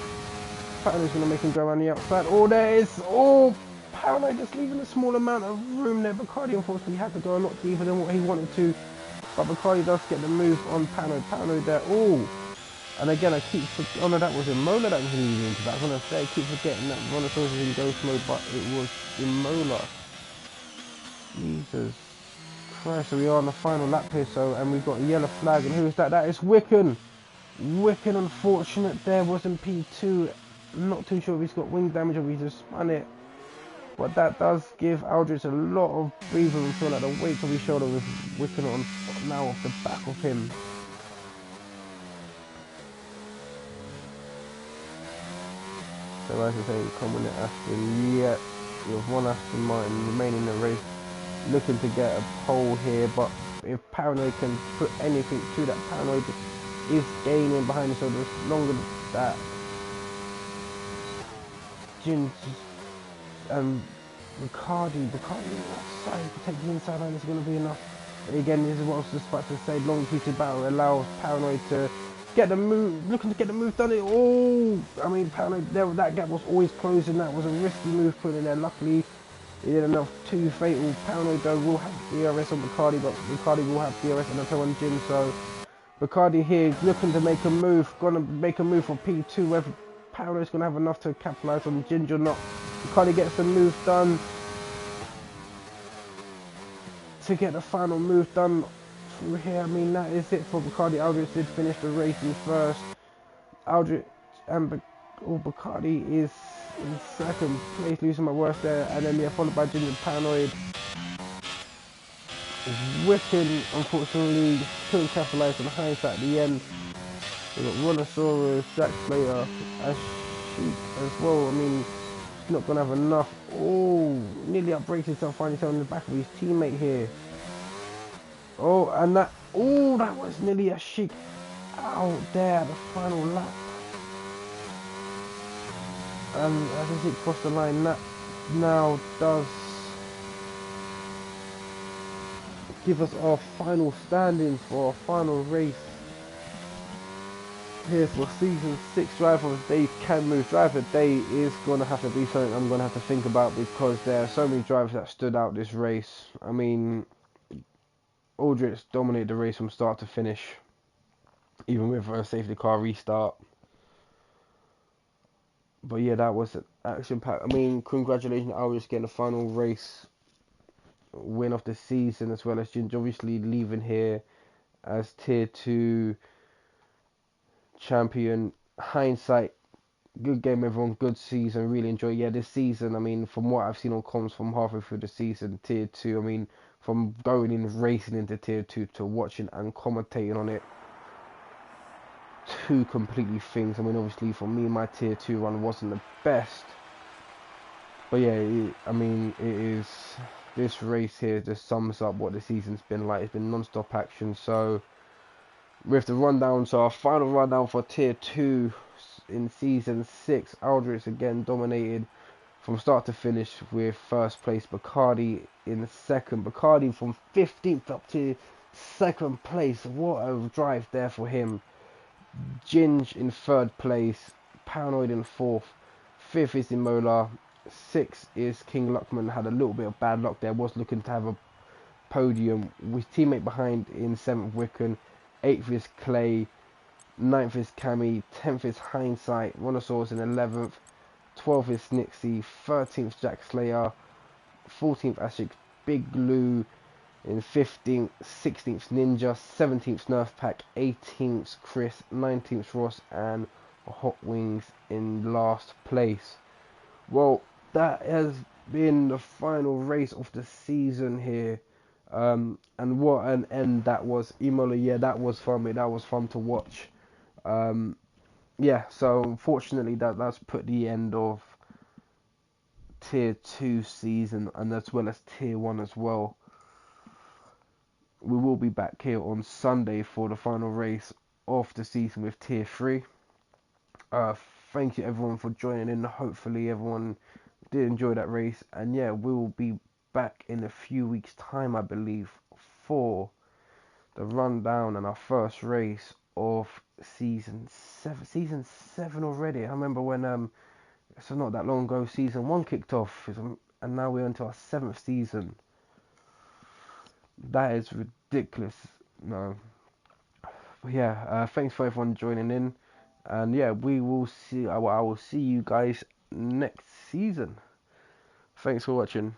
Pounded's going to make him go around the outside. Oh, there is. Oh, Pounded just leaving a small amount of room there. Bacardi unfortunately had to go a lot deeper than what he wanted to, but Bacardi does get the move on Pounded. Pounded there. Oh. And again, I keep oh no, that was Imola that was leading into that. I was going to say, I keep forgetting that Brontosaurus is in ghost mode, but it was Imola. Jesus Christ, so we are on the final lap here, and we've got a yellow flag, and who is that? That is Wiccan. Wiccan, unfortunate there, was in P2. I'm not too sure if he's got wing damage or if he's just spun it. But that does give Aldrich a lot of breathing and feel like the weight of his shoulder with Wiccan on now off the back of him. So as I say, coming at Aston, yeah, we have 1 Aston Martin remaining in the race, looking to get a pole here, but if Paranoid can put anything to that, Paranoid is gaining behind the shoulder longer than that. Ginge and Bacardi outside to take the inside line is going to be enough. But again, this is what I was just about to say, long heated battle allows Paranoid to get the move, looking to get the move done. Oh, I mean, Paranoid, that gap was always closing. That was a risky move put in there. Luckily, he did enough too fatal. Paranoid though will have DRS on Bacardi, but Bacardi will have DRS and a toe on Ginge. So Bacardi here looking to make a move, gonna make a move for P2. Whether Paranoid's gonna have enough to capitalise on Ginge or not. Bacardi gets the move done to get the final move done. Through here, I mean, that is it for Bacardi. Aldrich did finish the race in first. Aldrich and Bacardi is in second place, losing my worst there, and then followed by Ginge and Paranoid. Wiccan, unfortunately, couldn't capitalise on hindsight at the end. We got Brontosaurus, Jack Slater, Sheik as well. I mean, he's not gonna have enough. Oh, nearly outbreaks himself, finding himself in the back of his teammate here. Oh, and that was nearly a Sheik out there at the final lap. And as he crossed the line, that now does give us our final standings for our final race here for season 6 driver of the day. Can move driver day is going to have to be something I'm going to have to think about, because there are so many drivers that stood out this race. I mean, Aldrich dominated the race from start to finish, even with a safety car restart. But yeah, that was an action pack. I mean, congratulations, Aldrich, getting the final race win of the season, as well as Ginger obviously leaving here as tier 2 champion. Hindsight, good game, everyone. Good season. Really enjoy. Yeah, this season, I mean, from what I've seen on comms from halfway through the season, tier 2, I mean, from going in racing into tier 2 to watching and commentating on it, two completely things. I mean, obviously for me, my tier 2 run wasn't the best, but yeah, I mean, it is, this race here just sums up what the season's been like. It's been non-stop action. So with the rundown, so our final rundown for tier 2 in season 6, Aldrich again dominated from start to finish, with first place Bacardi in second. Bacardi from 15th up to second place. What a drive there for him. Ginge in third place, Paranoid in fourth, fifth is Imola, sixth is King Luckman. Had a little bit of bad luck there, was looking to have a podium. With teammate behind in seventh, Wiccan, eighth is Clay, ninth is Cammy, 10th is Hindsight, Monosaurus in 11th, 12th is Snixie, 13th Jack Slayer, 14th Ashik, Big Lou in 15th, 16th Ninja, 17th Nerf Pack, 18th Chris, 19th Ross, and Hot Wings in last place. Well, that has been the final race of the season here. And what an end that was. Imola, yeah, that was fun. That was fun to watch. Yeah, so unfortunately that's put the end of tier 2 season, and as well as tier 1 as well. We will be back here on Sunday for the final race of the season with tier 3. Thank you everyone for joining in. Hopefully everyone did enjoy that race, and yeah, we will be back in a few weeks time, I believe, for the rundown and our first race of season 7. Season 7 already. I remember when it's not that long ago season 1 kicked off, and now we're into our 7th season. That is ridiculous. No, but yeah, thanks for everyone joining in, and yeah, we will see. I will see you guys next season. Thanks for watching.